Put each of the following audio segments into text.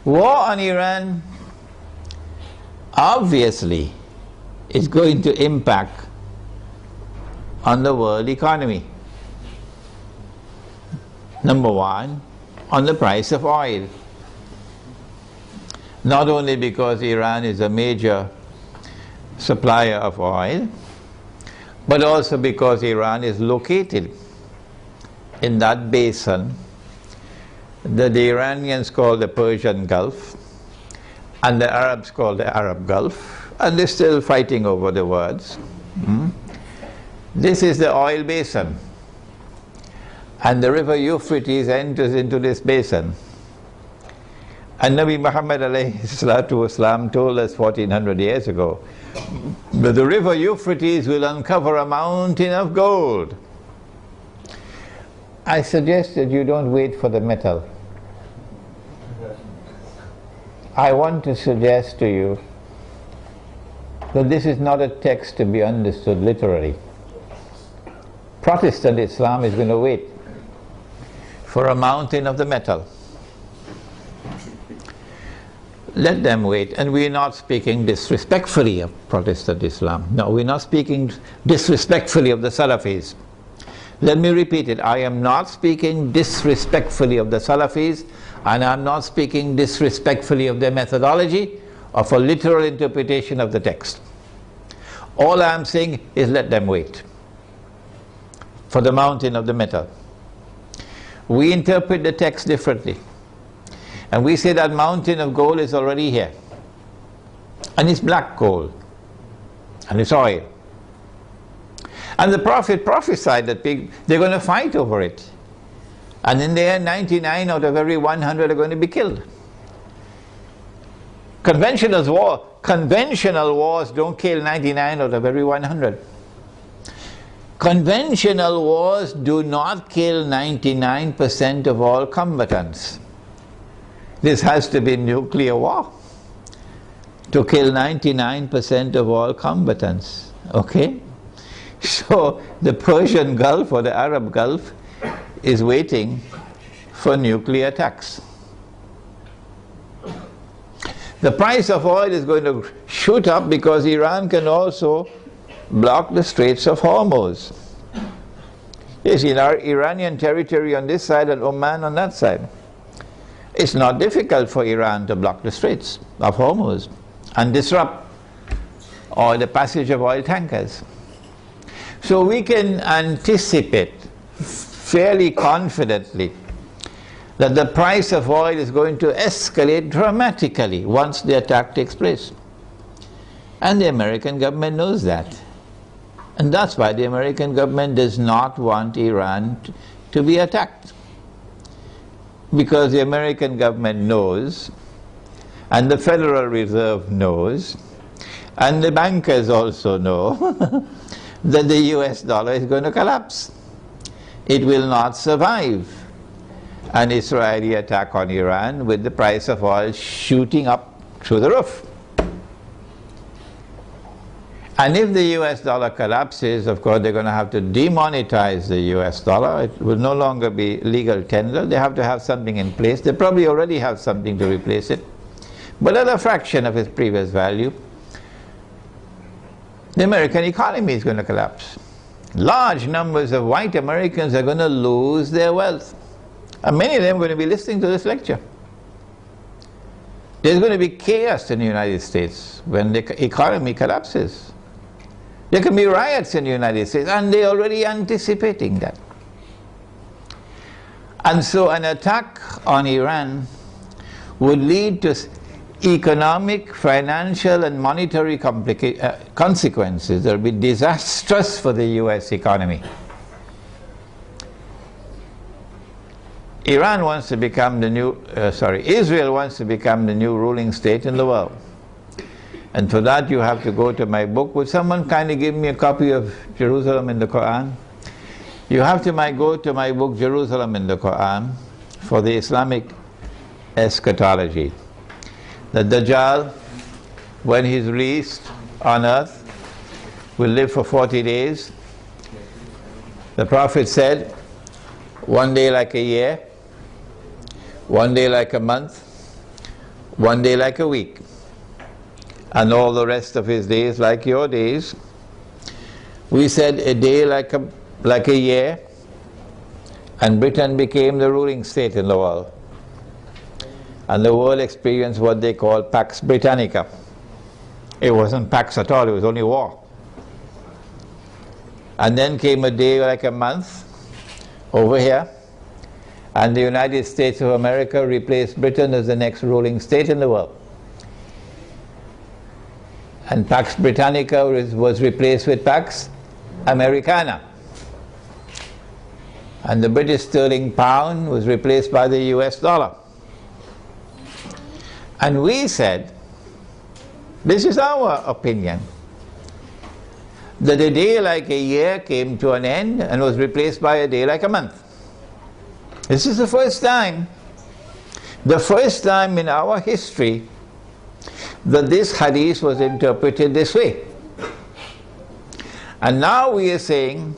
War on Iran obviously is going to impact on the world economy. Number one, on the price of oil. Not only because Iran is a major supplier of oil, but also because Iran is located in that basin that the Iranians call the Persian Gulf and the Arabs call the Arab Gulf, and they're still fighting over the words. This is the oil basin, and the river Euphrates enters into this basin. And Nabi Muhammad alayhi salatu wasalam told us 1400 years ago that the river Euphrates will uncover a mountain of gold. I suggest that you don't wait for the metal. I want to suggest to you that this is not a text to be understood literally. Protestant Islam is going to wait for a mountain of the metal. Let them wait. And we're not speaking disrespectfully of Protestant Islam. No, we're not speaking disrespectfully of the Salafis. Let me repeat it. I am not speaking disrespectfully of the Salafis, and I'm not speaking disrespectfully of their methodology of a literal interpretation of the text. All I'm saying is let them wait for the mountain of the metal. We interpret the text differently. And we say that mountain of gold is already here. And it's black gold. And it's oil. And the Prophet prophesied that they're going to fight over it. And in the end, 99 out of every 100 are going to be killed. Conventional wars don't kill 99 out of every 100. Conventional wars do not kill 99% of all combatants. This has to be nuclear war to kill 99% of all combatants. Okay? So the Persian Gulf or the Arab Gulf is waiting for nuclear attacks. The price of oil is going to shoot up because Iran can also block the Straits of Hormuz. Yes, in our Iranian territory on this side and Oman on that side. It's not difficult for Iran to block the Straits of Hormuz and disrupt the passage of oil tankers. So we can anticipate fairly confidently that the price of oil is going to escalate dramatically once the attack takes place. And the American government knows that. And that's why the American government does not want Iran to be attacked. Because the American government knows, and the Federal Reserve knows, and the bankers also know that the US dollar is going to collapse. It will not survive an Israeli attack on Iran with the price of oil shooting up through the roof. And if the US dollar collapses, of course, they're going to have to demonetize the US dollar. It will no longer be legal tender. They have to have something in place. They probably already have something to replace it, but at a fraction of its previous value. The American economy is going to collapse. Large numbers of white Americans are going to lose their wealth. And many of them are going to be listening to this lecture. There's going to be chaos in the United States when the economy collapses. There can be riots in the United States, and they're already anticipating that. And so an attack on Iran would lead to economic, financial, and monetary consequences that will be disastrous for the US economy. Israel wants to become the new ruling state in the world. And for that you have to go to my book. Would someone kindly give me a copy of Jerusalem in the Quran? You have to go to my book Jerusalem in the Quran for the Islamic eschatology. The Dajjal, when he's released on earth, will live for 40 days. The Prophet said, one day like a year, one day like a month, one day like a week, and all the rest of his days like your days. We said a day like a year, and Britain became the ruling state in the world. And the world experienced what they call Pax Britannica. It wasn't Pax at all, it was only war. And then came a day like a month over here, and the United States of America replaced Britain as the next ruling state in the world. And Pax Britannica was replaced with Pax Americana. And the British sterling pound was replaced by the US dollar. And we said, this is our opinion, that a day like a year came to an end and was replaced by a day like a month. This is the first time in our history that this hadith was interpreted this way. And now we are saying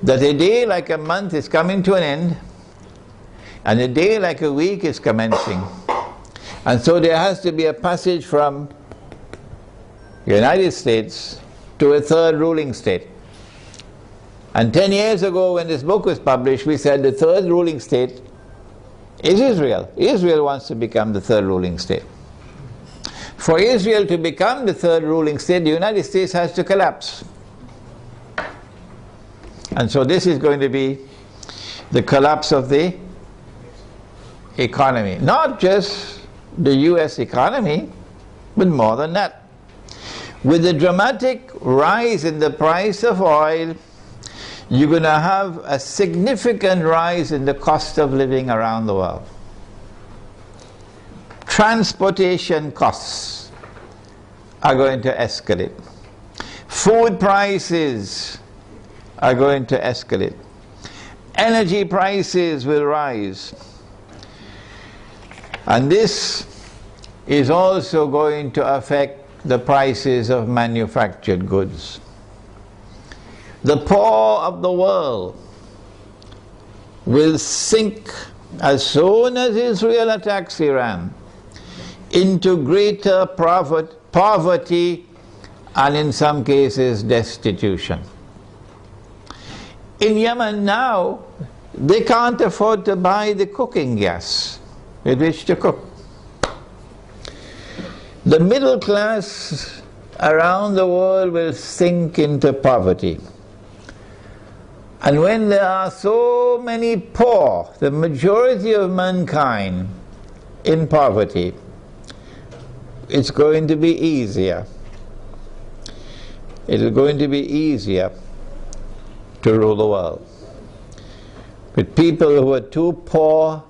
that a day like a month is coming to an end, and a day like a week is commencing. And so there has to be a passage from the United States to a third ruling state. And 10 years ago when this book was published, we said the third ruling state is Israel. Israel wants to become the third ruling state. For Israel to become the third ruling state, the United States has to collapse. And so this is going to be the collapse of the economy. Not just the US economy, but more than that. With the dramatic rise in the price of oil, you're going to have a significant rise in the cost of living around the world. Transportation costs are going to escalate. Food prices are going to escalate. Energy prices will rise. And this is also going to affect the prices of manufactured goods. The poor of the world will sink as soon as Israel attacks Iran into greater poverty and in some cases destitution. In Yemen now, they can't afford to buy the cooking gas with which to cook. The middle class around the world will sink into poverty. And when there are so many poor, the majority of mankind in poverty, it's going to be easier. It is going to be easier to rule the world. With people who are too poor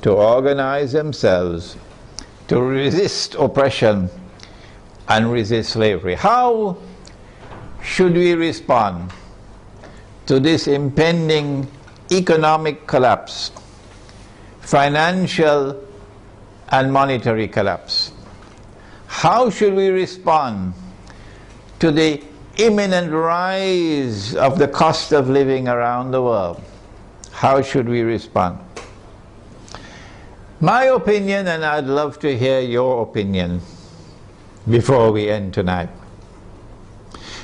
to organize themselves, to resist oppression and resist slavery. How should we respond to this impending economic collapse, financial and monetary collapse? How should we respond to the imminent rise of the cost of living around the world? How should we respond? My opinion, and I'd love to hear your opinion before we end tonight.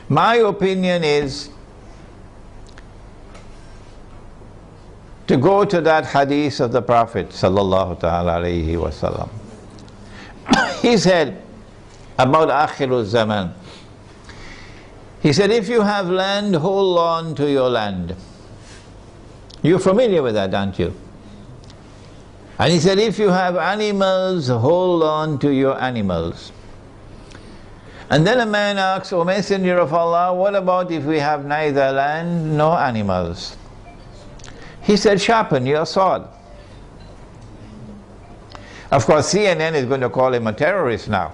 My opinion is to go to that hadith of the Prophet sallallahu ta'ala alayhi wa sallam. He said about Akhirul Zaman, he said, if you have land, hold on to your land. You're familiar with that, aren't you? And he said, if you have animals, hold on to your animals. And then a man asks, O Messenger of Allah, what about if we have neither land nor animals? He said, sharpen your sword. Of course, CNN is going to call him a terrorist now.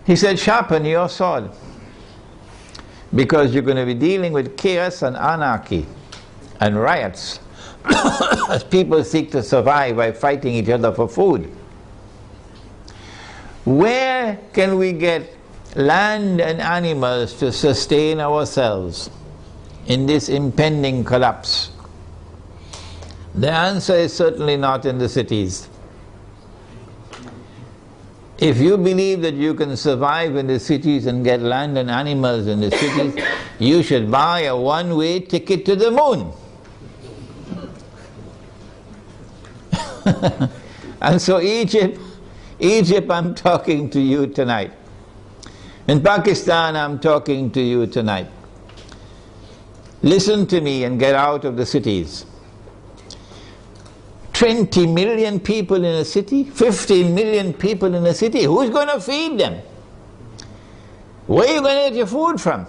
He said, sharpen your sword, because you're going to be dealing with chaos and anarchy and riots as people seek to survive by fighting each other for food. Where can we get land and animals to sustain ourselves in this impending collapse? The answer is certainly not in the cities. If you believe that you can survive in the cities and get land and animals in the cities, you should buy a one-way ticket to the moon. And so Egypt, I'm talking to you tonight. In Pakistan, I'm talking to you tonight. Listen to me and get out of the cities. 20 million people in a city, 15 million people in a city, who's going to feed them? Where are you going to get your food from?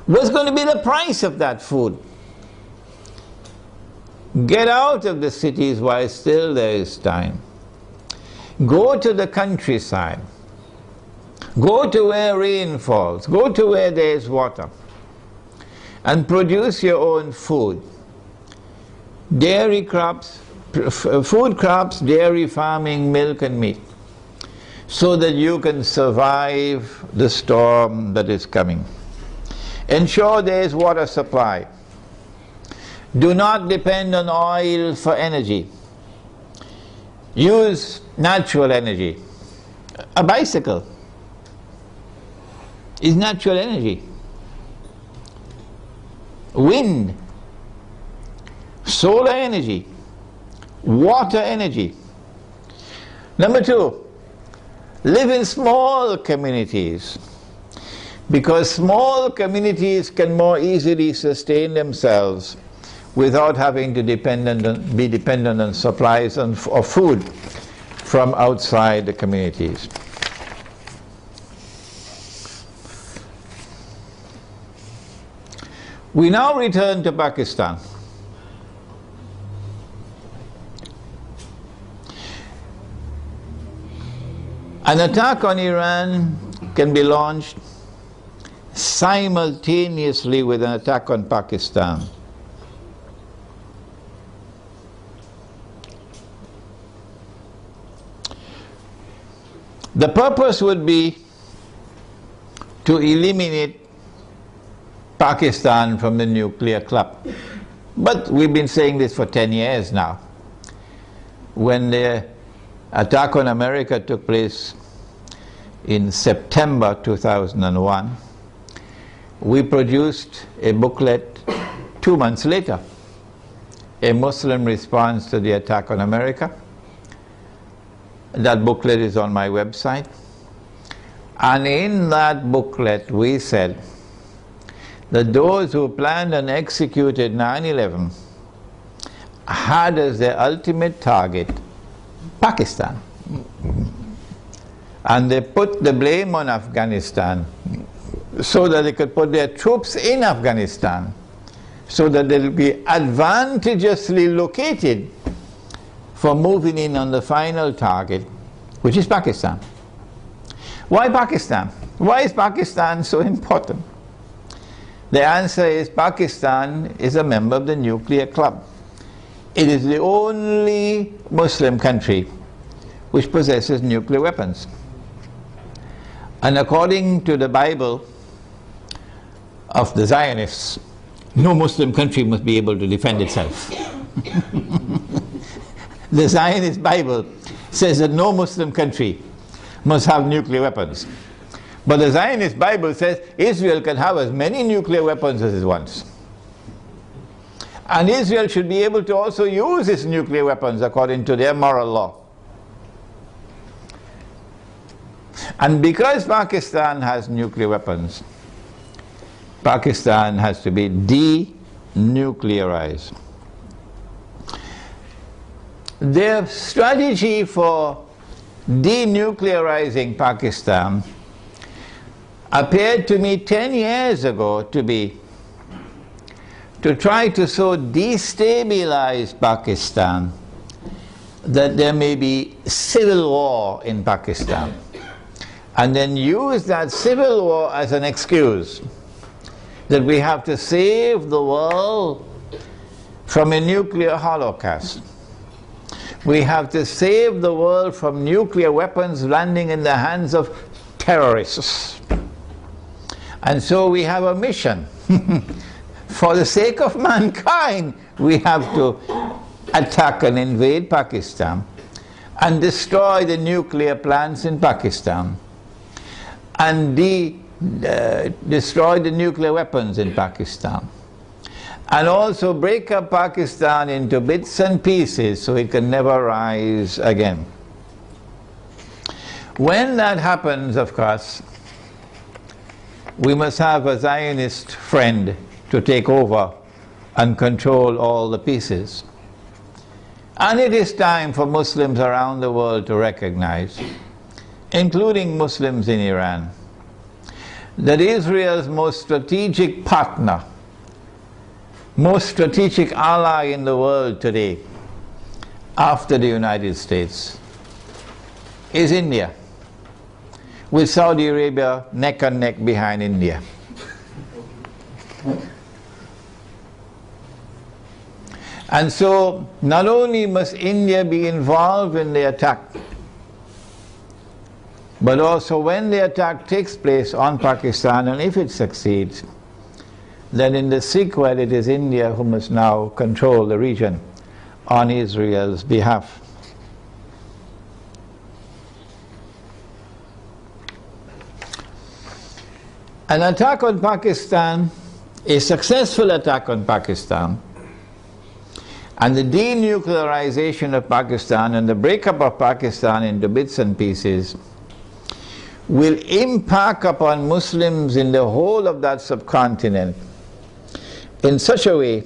What's going to be the price of that food? Get out of the cities while still there is time. Go to the countryside. Go to where rain falls. Go to where there is water. And produce your own food. Dairy crops, food crops, dairy farming, milk and meat, so that you can survive the storm that is coming. Ensure there is water supply. Do not depend on oil for energy. Use natural energy. A bicycle is natural energy. Wind, solar energy, water energy. Number two, live in small communities, because small communities can more easily sustain themselves without having to be dependent on supplies of food from outside the communities. We now return to Pakistan. An attack on Iran can be launched simultaneously with an attack on Pakistan. The purpose would be to eliminate Pakistan from the nuclear club. But we've been saying this for 10 years now. When the attack on America took place in September 2001, we produced a booklet 2 months later, a Muslim response to the attack on America. That booklet is on my website. And in that booklet we said that those who planned and executed 9/11 had as their ultimate target Pakistan. And they put the blame on Afghanistan so that they could put their troops in Afghanistan, so that they'll be advantageously located for moving in on the final target, which is Pakistan. Why Pakistan? Why is Pakistan so important? The answer is Pakistan is a member of the nuclear club. It is the only Muslim country which possesses nuclear weapons. And according to the Bible of the Zionists, no Muslim country must be able to defend itself. The Zionist Bible says that no Muslim country must have nuclear weapons. But the Zionist Bible says Israel can have as many nuclear weapons as it wants. And Israel should be able to also use its nuclear weapons according to their moral law. And because Pakistan has nuclear weapons, Pakistan has to be denuclearized. Their strategy for denuclearizing Pakistan appeared to me 10 years ago to be to try to so destabilize Pakistan that there may be civil war in Pakistan, and then use that civil war as an excuse that we have to save the world from a nuclear holocaust. We have to save the world from nuclear weapons landing in the hands of terrorists. And so we have a mission. For the sake of mankind, we have to attack and invade Pakistan. and destroy the nuclear plants in Pakistan, and destroy the nuclear weapons in Pakistan, and also break up Pakistan into bits and pieces so it can never rise again. When that happens, of course, we must have a Zionist friend to take over and control all the pieces. And it is time for Muslims around the world to recognize, including Muslims in Iran, that Israel's most strategic partner, most strategic ally in the world today, after the United States, is India, with Saudi Arabia neck and neck behind India. And so, not only must India be involved in the attack, but also when the attack takes place on Pakistan, and if it succeeds, then in the sequel it is India who must now control the region on Israel's behalf. An attack on Pakistan, a successful attack on Pakistan, and the denuclearization of Pakistan and the breakup of Pakistan into bits and pieces will impact upon Muslims in the whole of that subcontinent in such a way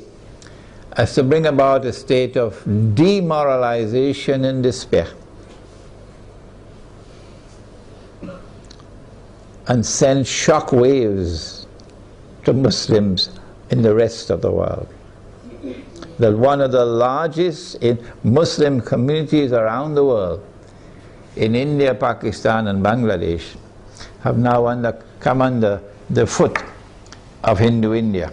as to bring about a state of demoralization and despair, and send shock waves to Muslims in the rest of the world. That one of the largest Muslim communities around the world, in India, Pakistan and Bangladesh, have now come under the foot of Hindu India.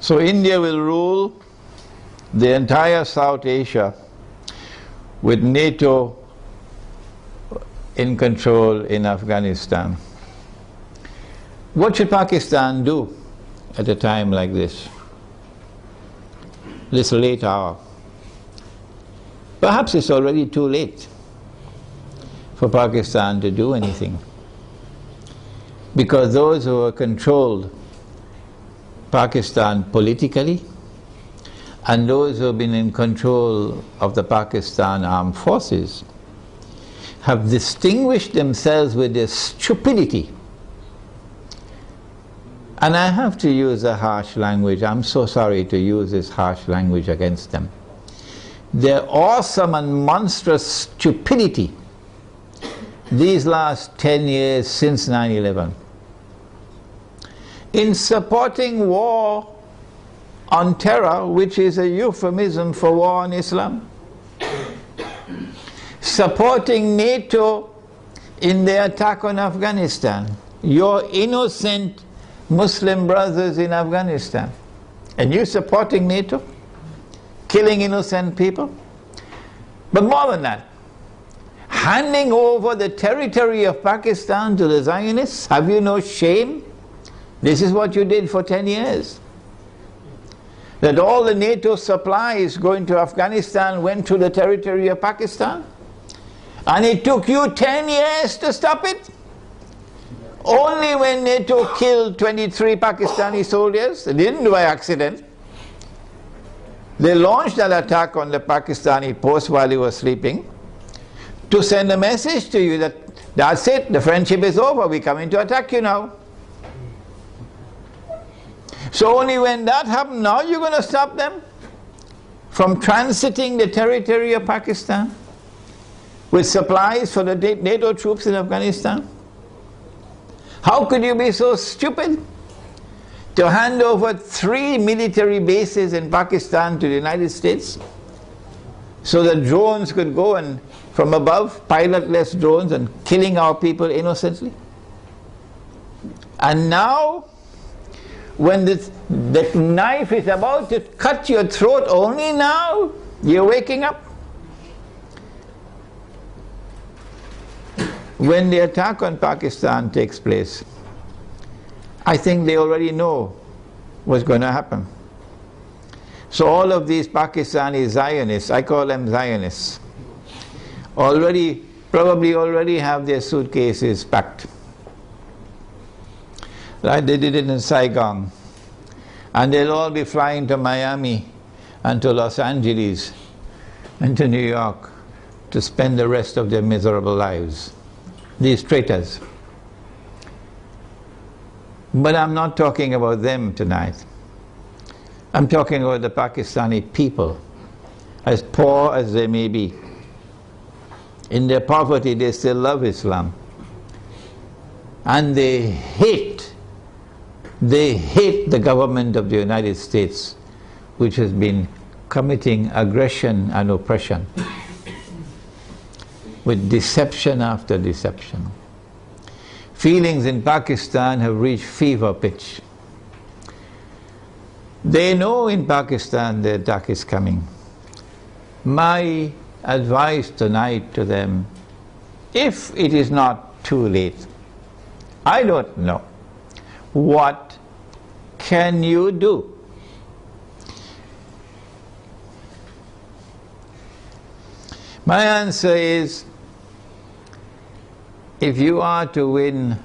So India will rule the entire South Asia with NATO in control in Afghanistan. What should Pakistan do at a time like this late hour? Perhaps it's already too late for Pakistan to do anything, because those who have controlled Pakistan politically and those who have been in control of the Pakistan armed forces have distinguished themselves with their stupidity. And I have to use a harsh language. I'm so sorry to use this harsh language against them. Their awesome and monstrous stupidity these last 10 years since 9/11 in supporting war on terror, which is a euphemism for war on Islam, supporting NATO in the attack on Afghanistan, your innocent Muslim brothers in Afghanistan, and you supporting NATO, killing innocent people. But more than that, handing over the territory of Pakistan to the Zionists. Have you no shame? This is what you did for 10 years. That all the NATO supplies going to Afghanistan went to the territory of Pakistan, and it took you 10 years to stop it. Only when NATO killed 23 Pakistani soldiers, they didn't do by accident. They launched an attack on the Pakistani post while he was sleeping to send a message to you that that's it, the friendship is over, we're coming to attack you now. So only when that happened, now you're going to stop them from transiting the territory of Pakistan with supplies for the NATO troops in Afghanistan? How could you be so stupid to hand over 3 military bases in Pakistan to the United States so that drones could go and from above, pilotless drones, and killing our people innocently? And now, when the knife is about to cut your throat, only now you're waking up. When the attack on Pakistan takes place, I think they already know what's going to happen. So all of these Pakistani Zionists, I call them Zionists, probably already have their suitcases packed. Right? They did it in Saigon. And they'll all be flying to Miami and to Los Angeles and to New York to spend the rest of their miserable lives. These traitors. But I'm not talking about them tonight. I'm talking about the Pakistani people, as poor as they may be. In their poverty, they still love Islam. And they hate the government of the United States, which has been committing aggression and oppression with deception after deception. Feelings in Pakistan have reached fever pitch. They know in Pakistan the attack is coming. My advice tonight to them, if it is not too late, I don't know, what can you do? My answer is, if you are to win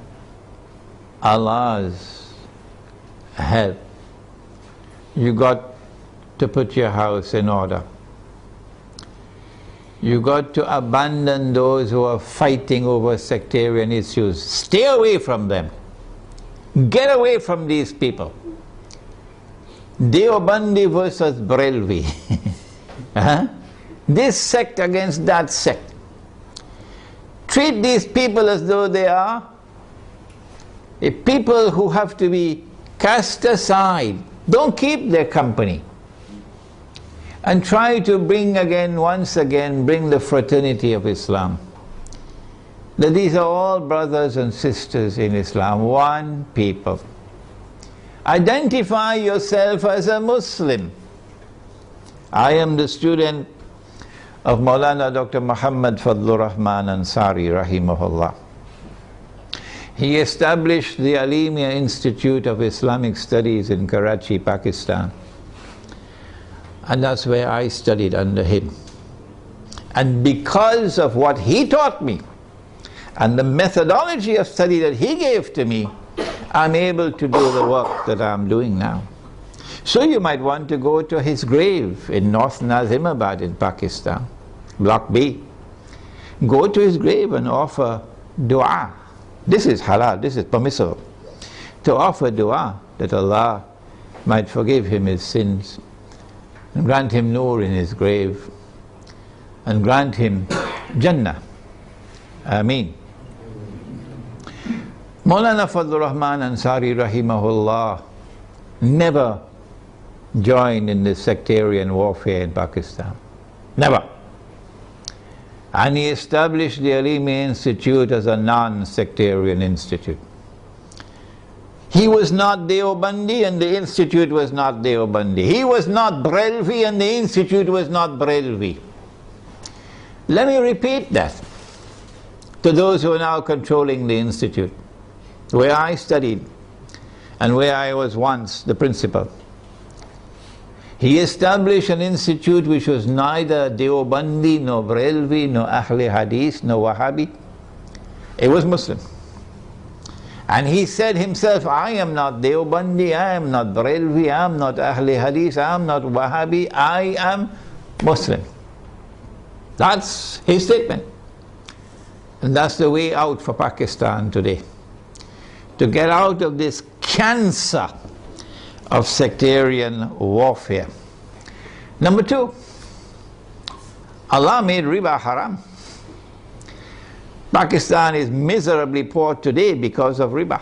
Allah's help, you got to put your house in order. You got to abandon those who are fighting over sectarian issues. Stay away from them. Get away from these people. Deobandi versus Barelvi. This sect against that sect. Treat these people as though they are a people who have to be cast aside. Don't keep their company. And try to once again, bring the fraternity of Islam. That these are all brothers and sisters in Islam, one people. Identify yourself as a Muslim. I am the student of Maulana Dr. Muhammad Fadlur Rahman Ansari, rahimahullah. He established the Alimia Institute of Islamic Studies in Karachi, Pakistan. And that's where I studied under him. And because of what he taught me, and the methodology of study that he gave to me, I'm able to do the work that I'm doing now. So you might want to go to his grave in North Nazimabad in Pakistan, Block B. Go to his grave and offer dua. This is halal, this is permissible. To offer dua that Allah might forgive him his sins and grant him nur in his grave and grant him Jannah. Ameen. Maulana Fadlur Rahman Ansari rahimahullah never joined in this sectarian warfare in Pakistan. Never. And he established the Alimia Institute as a non-sectarian institute. He was not Deobandi and the institute was not Deobandi. He was not Barelvi and the institute was not Barelvi. Let me repeat that to those who are now controlling the institute, where I studied and where I was once the principal. He established an institute which was neither Deobandi, nor Barelvi, nor Ahle Hadith, nor Wahhabi. It was Muslim. And he said himself, I am not Deobandi, I am not Barelvi, I am not Ahle Hadith, I am not Wahhabi, I am Muslim. That's his statement. And that's the way out for Pakistan today. To get out of this cancer of sectarian warfare. Number two, Allah made riba haram. Pakistan is miserably poor today because of riba.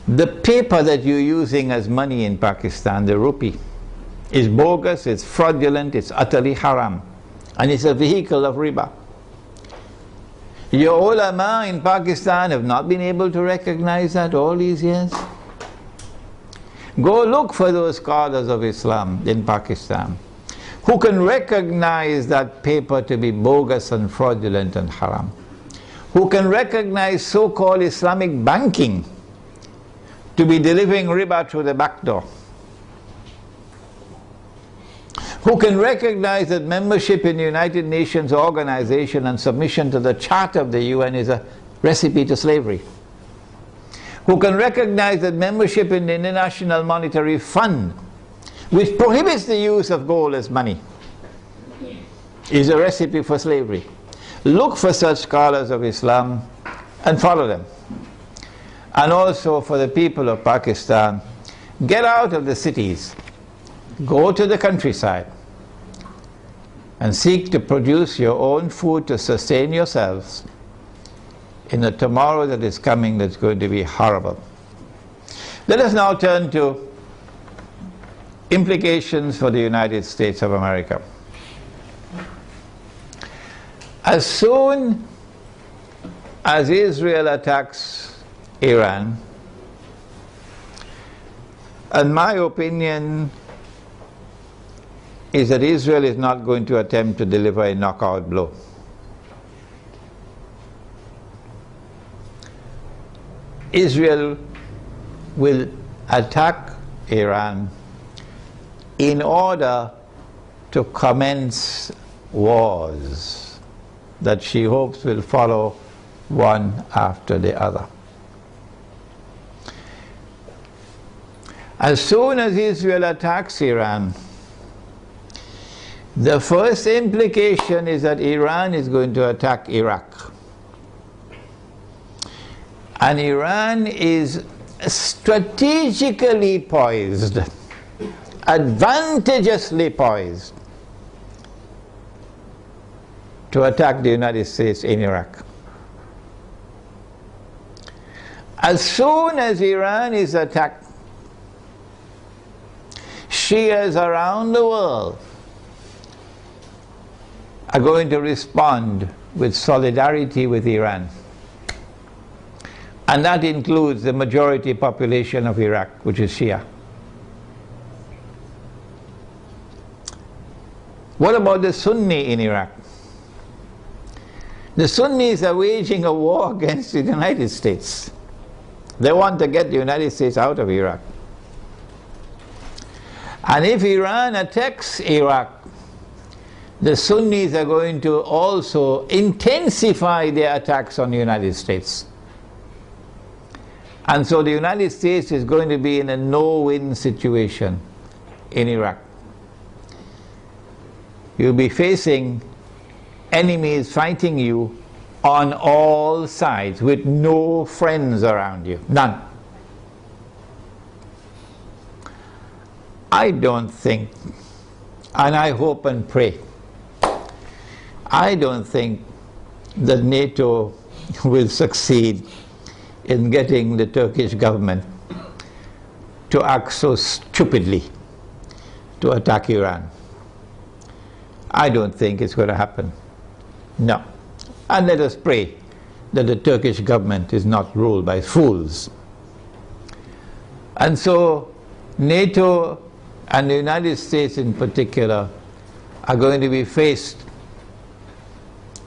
The paper that you're using as money in Pakistan, the rupee, is bogus, it's fraudulent, it's utterly haram. And it's a vehicle of riba. Your ulama in Pakistan have not been able to recognize that all these years. Go look for those scholars of Islam in Pakistan who can recognize that paper to be bogus and fraudulent and haram. Who can recognize so-called Islamic banking to be delivering riba through the back door. who can recognize that membership in the United Nations organization and submission to the Charter of the UN is a recipe to slavery, who can recognize that membership in the International Monetary Fund, which prohibits the use of gold as money, is a recipe for slavery. Look for such scholars of Islam and follow them. And also for the people of Pakistan, get out of the cities, go to the countryside, and seek to produce your own food to sustain yourselves in a tomorrow that is coming that's going to be horrible. Let us now turn to implications for the United States of America. As soon as Israel attacks Iran, and my opinion is that Israel is not going to attempt to deliver a knockout blow. Israel will attack Iran in order to commence wars that she hopes will follow one after the other. As soon as Israel attacks Iran, the first implication is that Iran is going to attack Iraq. And Iran is strategically poised, advantageously poised, to attack the United States in Iraq. As soon as Iran is attacked, Shias around the world are going to respond with solidarity with Iran. And that includes the majority population of Iraq, which is Shia. What about the Sunni in Iraq? The Sunnis are waging a war against the United States. They want to get the United States out of Iraq. And if Iran attacks Iraq, the Sunnis are going to also intensify their attacks on the United States. And so the United States is going to be in a no-win situation in Iraq. You'll be facing enemies fighting you on all sides with no friends around you. None. I don't think, and I hope and pray, I don't think that NATO will succeed in getting the Turkish government to act so stupidly to attack Iran. I don't think it's going to happen. No. And let us pray that the Turkish government is not ruled by fools. And so NATO and the United States in particular are going to be faced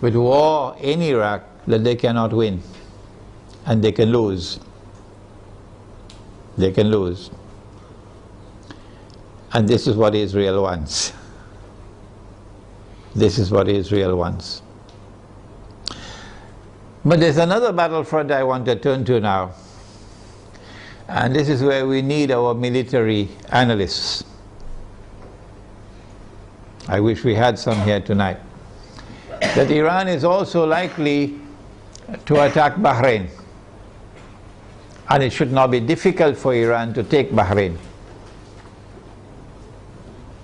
with war in Iraq that they cannot win. And they can lose. They can lose. And this is what Israel wants. This is what Israel wants. But there's another battlefront I want to turn to now. And this is where we need our military analysts. I wish we had some here tonight. That Iran is also likely to attack Bahrain. And it should not be difficult for Iran to take Bahrain.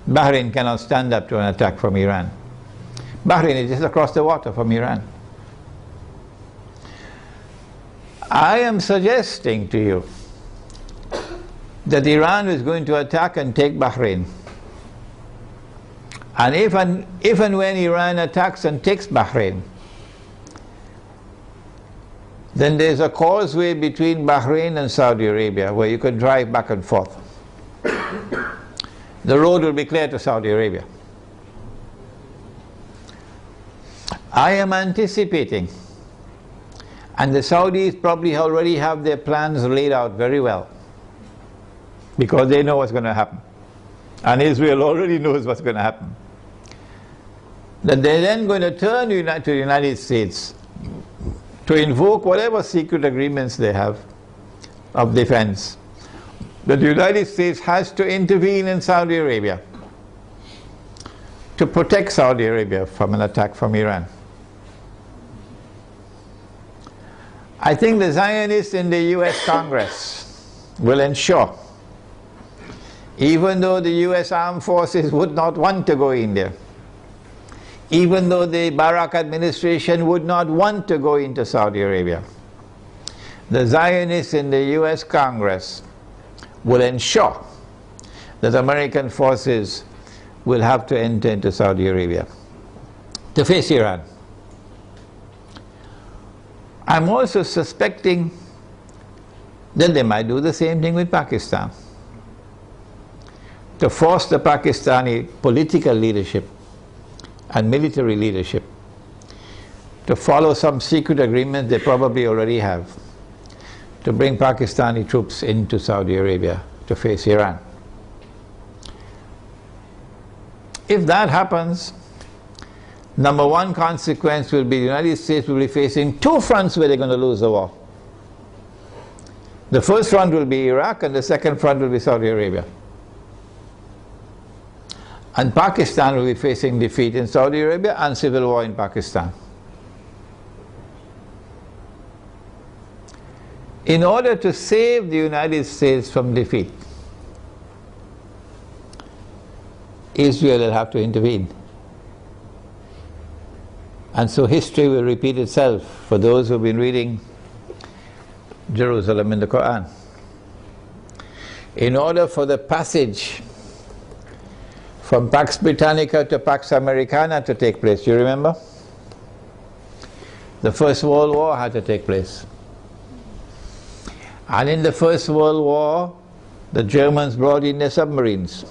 Bahrain cannot stand up to an attack from Iran. Bahrain is just across the water from Iran. I am suggesting to you that Iran is going to attack and take Bahrain. And if and when Iran attacks and takes Bahrain, then there's a causeway between Bahrain and Saudi Arabia where you could drive back and forth. The road will be clear to Saudi Arabia. I am anticipating, and the Saudis probably already have their plans laid out very well, because they know what's going to happen. and Israel already knows what's going to happen, that they're then going to turn to the United States to invoke whatever secret agreements they have of defense, that the United States has to intervene in Saudi Arabia to protect Saudi Arabia from an attack from Iran. I think the Zionists in the US Congress will ensure, even though the US armed forces would not want to go in there, even though the Barak administration would not want to go into Saudi Arabia, the Zionists in the US Congress will ensure that American forces will have to enter into Saudi Arabia to face Iran. I'm also suspecting that they might do the same thing with Pakistan, to force the Pakistani political leadership and military leadership to follow some secret agreement they probably already have, to bring Pakistani troops into Saudi Arabia to face Iran. If that happens, number one consequence will be the United States will be facing two fronts where they're going to lose the war. The first front will be Iraq, and the second front will be Saudi Arabia. And Pakistan will be facing defeat in Saudi Arabia and civil war in Pakistan. In order to save the United States from defeat, Israel will have to intervene. And so history will repeat itself for those who have been reading Jerusalem in the Quran. In order for the passage from Pax Britannica to Pax Americana to take place, you remember? The First World War had to take place. And in the First World War, the Germans brought in their submarines.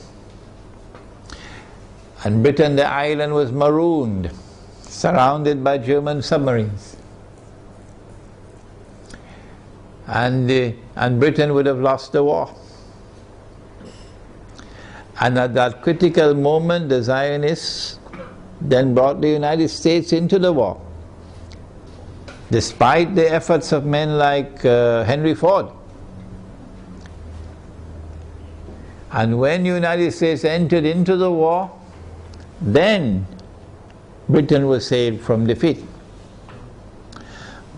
And Britain, the island, was marooned, surrounded by German submarines. And Britain would have lost the war. And at that critical moment, the Zionists then brought the United States into the war, despite the efforts of men like Henry Ford. And when the United States entered into the war, then Britain was saved from defeat.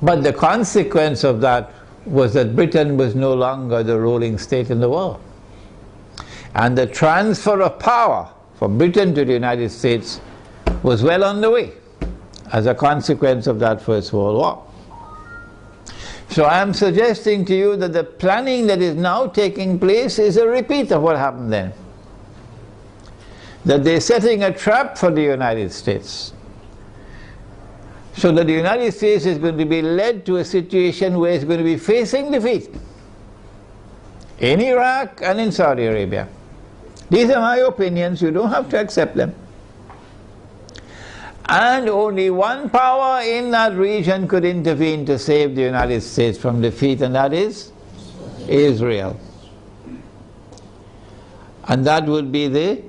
But the consequence of that was that Britain was no longer the ruling state in the world. And the transfer of power from Britain to the United States was well on the way as a consequence of that First World War. So I am suggesting to you that the planning that is now taking place is a repeat of what happened then. That they're setting a trap for the United States, so that the United States is going to be led to a situation where it's going to be facing defeat in Iraq and in Saudi Arabia. These are my opinions, you don't have to accept them. And only one power in that region could intervene to save the United States from defeat, and that is Israel. And that would be the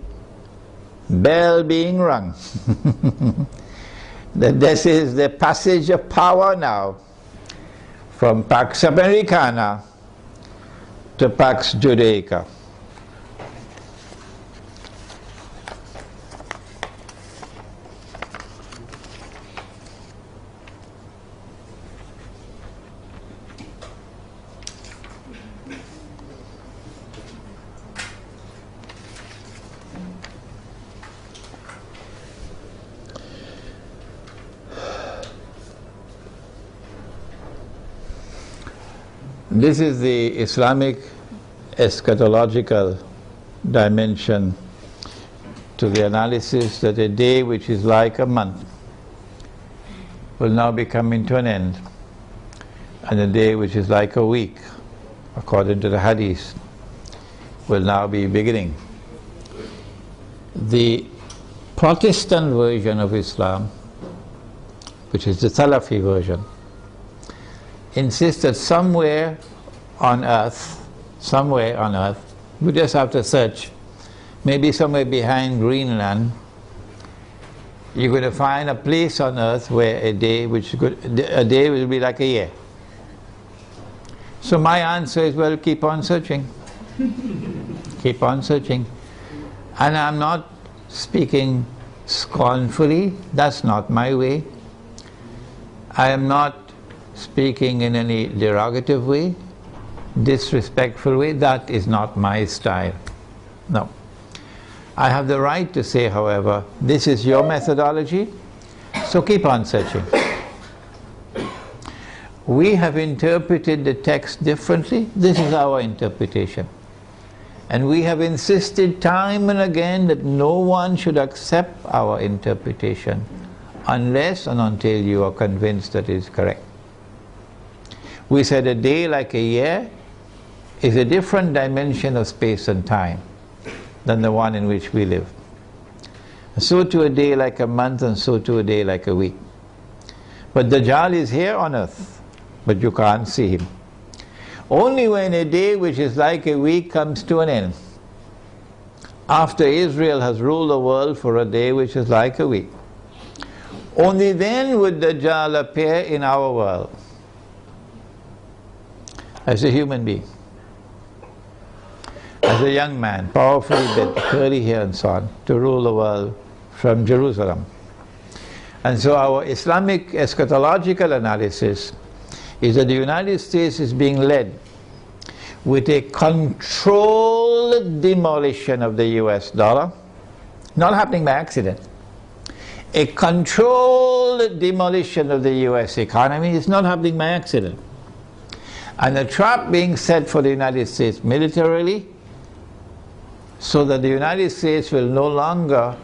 bell being rung. That this is the passage of power now from Pax Americana to Pax Judaica. This is the Islamic eschatological dimension to the analysis that a day which is like a month will now be coming to an end, and a day which is like a week, according to the Hadith, will now be beginning. The Protestant version of Islam, which is the Salafi version, insists that somewhere on earth, we just have to search maybe somewhere behind Greenland, you're going to find a place on earth where a day will be like a year. So my answer is, well, keep on searching. Keep on searching. And I'm not speaking scornfully, that's not my way. I am not speaking in any derogative way, disrespectful way, that is not my style. No. I have the right to say, however, this is your methodology, so keep on searching. We have interpreted the text differently, this is our interpretation. And we have insisted time and again that no one should accept our interpretation unless and until you are convinced that it is correct. We said a day like a year is a different dimension of space and time than the one in which we live. So to a day like a month, and so to a day like a week. But Dajjal is here on earth, but you can't see him. Only when a day which is like a week comes to an end, after Israel has ruled the world for a day which is like a week, only then would Dajjal appear in our world as a human being, as a young man, powerfully built, curly hair and so on, to rule the world from Jerusalem. And so our Islamic eschatological analysis is that the United States is being led with a controlled demolition of the US dollar, not happening by accident. A controlled demolition of the US economy is not happening by accident. And a trap being set for the United States militarily, so that the United States will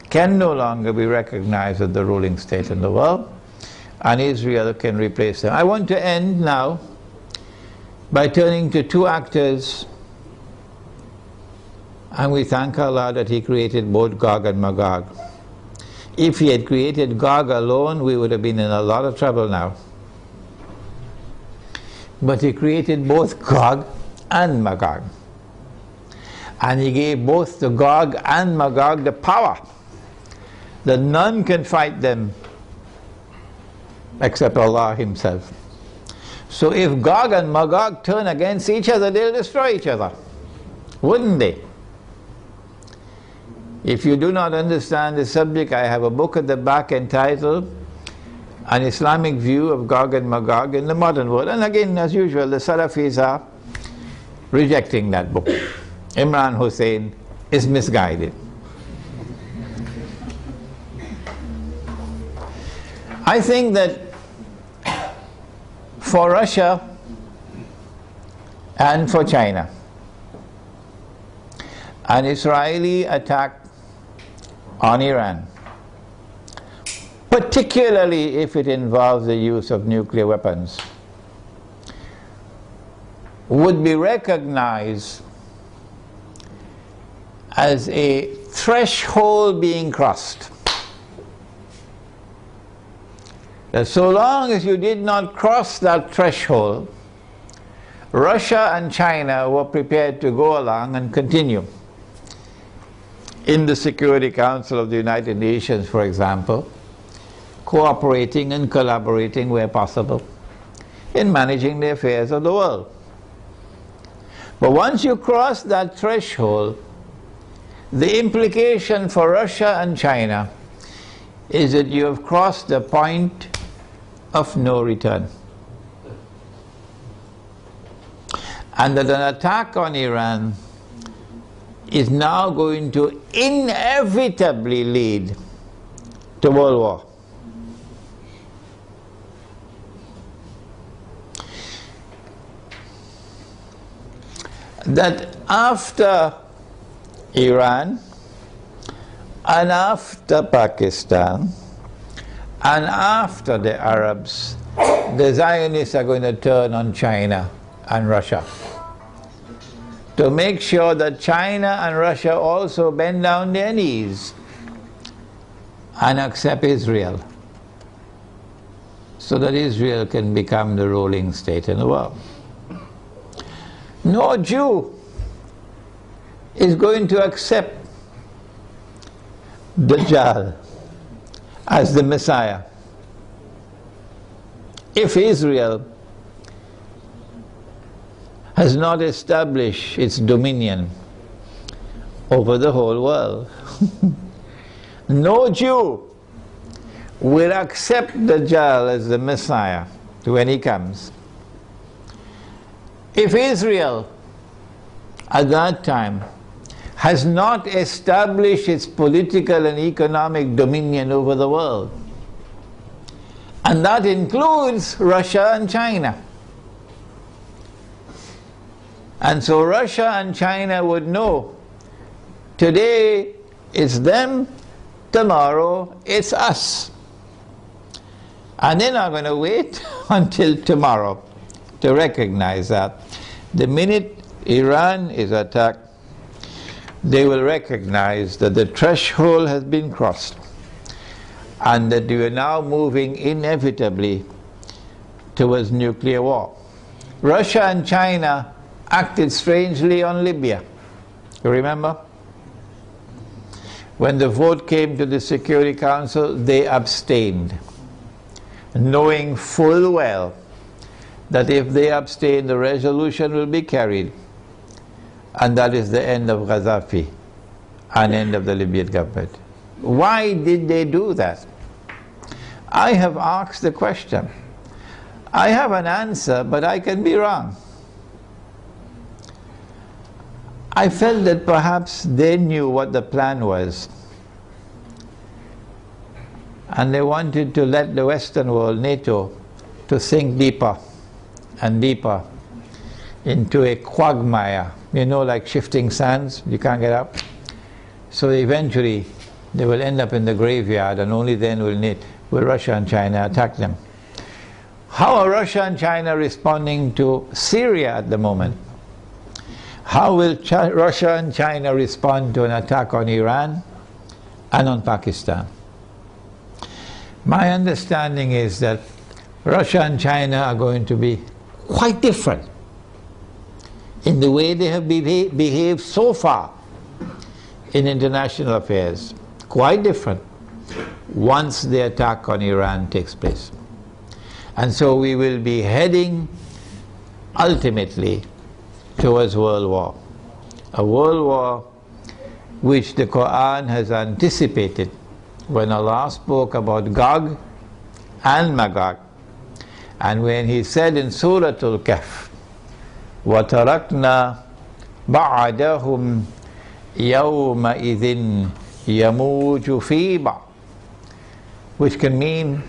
can no longer be recognized as the ruling state in the world, and Israel can replace them. I want to end now by turning to two actors, and we thank Allah that He created both Gog and Magog. If He had created Gog alone, we would have been in a lot of trouble now. But He created both Gog and Magog. And He gave both the Gog and Magog the power that none can fight them except Allah Himself. So if Gog and Magog turn against each other, they'll destroy each other, wouldn't they? If you do not understand the subject, I have a book at the back entitled An Islamic View of Gog and Magog in the Modern World. And again, as usual, the Salafis are rejecting that book. Imran Hosein is misguided. I think that for Russia and for China, an Israeli attack on Iran, particularly if it involves the use of nuclear weapons, would be recognized as a threshold being crossed. That so long as you did not cross that threshold, Russia and China were prepared to go along and continue. In the Security Council of the United Nations, for example, cooperating and collaborating where possible in managing the affairs of the world. But once you cross that threshold, the implication for Russia and China is that you have crossed the point of no return. And that an attack on Iran is now going to inevitably lead to world war. That after Iran and after Pakistan and after the Arabs, the Zionists are going to turn on China and Russia to make sure that China and Russia also bend down their knees and accept Israel, so that Israel can become the ruling state in the world. No Jew is going to accept Dajjal as the Messiah. If Israel has not established its dominion over the whole world, no Jew will accept Dajjal as the Messiah when he comes. If Israel at that time has not established its political and economic dominion over the world, and that includes Russia and China. And so Russia and China would know, today it's them, tomorrow it's us. And they're not going to wait until tomorrow to recognize that. The minute Iran is attacked, they will recognize that the threshold has been crossed and that we are now moving inevitably towards nuclear war. Russia and China acted strangely on Libya. You remember? When the vote came to the Security Council, they abstained, knowing full well that if they abstain, the resolution will be carried, and that is the end of Gaddafi and end of the Libyan government. Why did they do that? I have asked the question. I have an answer, but I can be wrong. I felt that perhaps they knew what the plan was, and they wanted to let the Western world, NATO, to sink deeper and deeper into a quagmire, you know, like shifting sands, you can't get up. So eventually they will end up in the graveyard, and only then will Russia and China attack them. How are Russia and China responding to Syria at the moment? How will Russia and China respond to an attack on Iran and on Pakistan? My understanding is that Russia and China are going to be quite different in the way they have behaved so far in international affairs. Quite different once the attack on Iran takes place. And so we will be heading ultimately towards world war. A world war which the Quran has anticipated when Allah spoke about Gog and Magog, and when He said in Surah Al-Kahf, وَتَرَكْنَا بَعْدَهُمْ يَوْمَئِذٍ يَمُوجُ فِي بَعْضٍ, which can mean,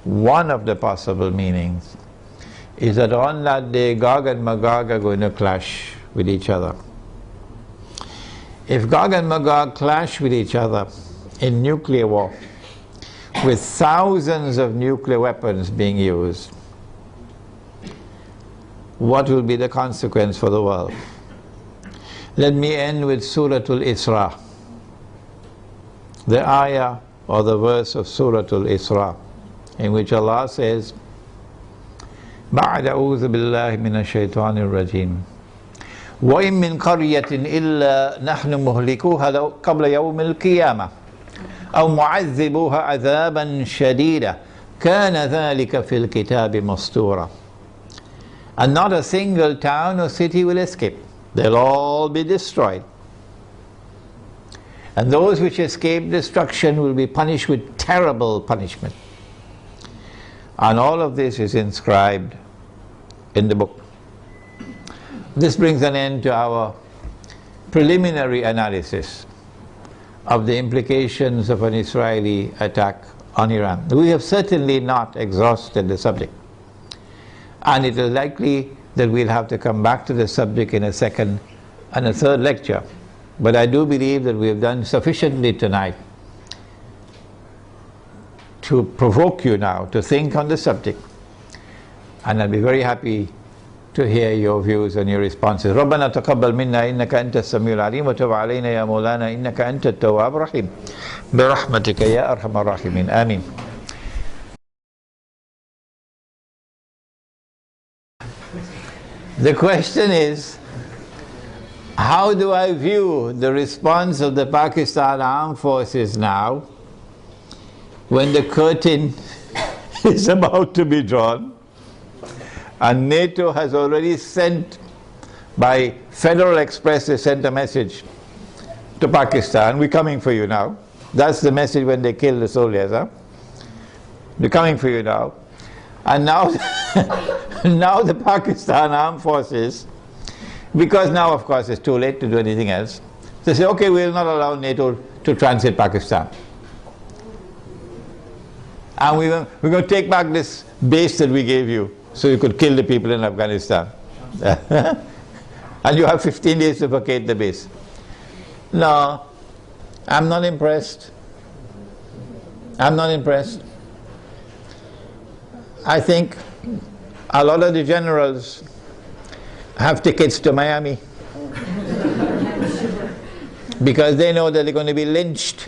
one of the possible meanings is that on that day Gog and Magog are going to clash with each other. If Gog and Magog clash with each other in nuclear war, with thousands of nuclear weapons being used, what will be the consequence for the world? Let me end with Surah Al-Isra, the ayah or the verse of Surah Al-Isra, in which Allah says, بعد أعوذ بالله من الشيطان الرجيم وإن من قرية إلا نحن مهلكوها قبل يوم القيامة أو معذبوها عذابا شديدا كان ذلك في الكتاب مسطورا. And not a single town or city will escape. They'll all be destroyed. And those which escape destruction will be punished with terrible punishment. And all of this is inscribed in the book. This brings an end to our preliminary analysis of the implications of an Israeli attack on Iran. We have certainly not exhausted the subject, and it is likely that we'll have to come back to the subject in a second and a third lecture. But I do believe that we have done sufficiently tonight to provoke you now to think on the subject, and I'll be very happy to hear your views and your responses. ربنا تقبل منا إنك أنت السميع العليم وتب علينا يا مولانا إنك أنت التواب الرحيم برحمتك يا أرحم الراحمين آمين. The question is, How do I view the response of the Pakistan Armed Forces now when the curtain is about to be drawn and NATO has already sent, by Federal Express, they sent a message to Pakistan, we're coming for you now. That's the message when they kill the soldiers, huh? We're coming for you now. And now, now the Pakistan Armed Forces, because now of course it's too late to do anything else, they say, okay, we'll not allow NATO to transit Pakistan. And we're going to take back this base that we gave you so you could kill the people in Afghanistan. And you have 15 days to vacate the base. No, I'm not impressed. I'm not impressed. I think a lot of the generals have tickets to Miami because they know that they're going to be lynched.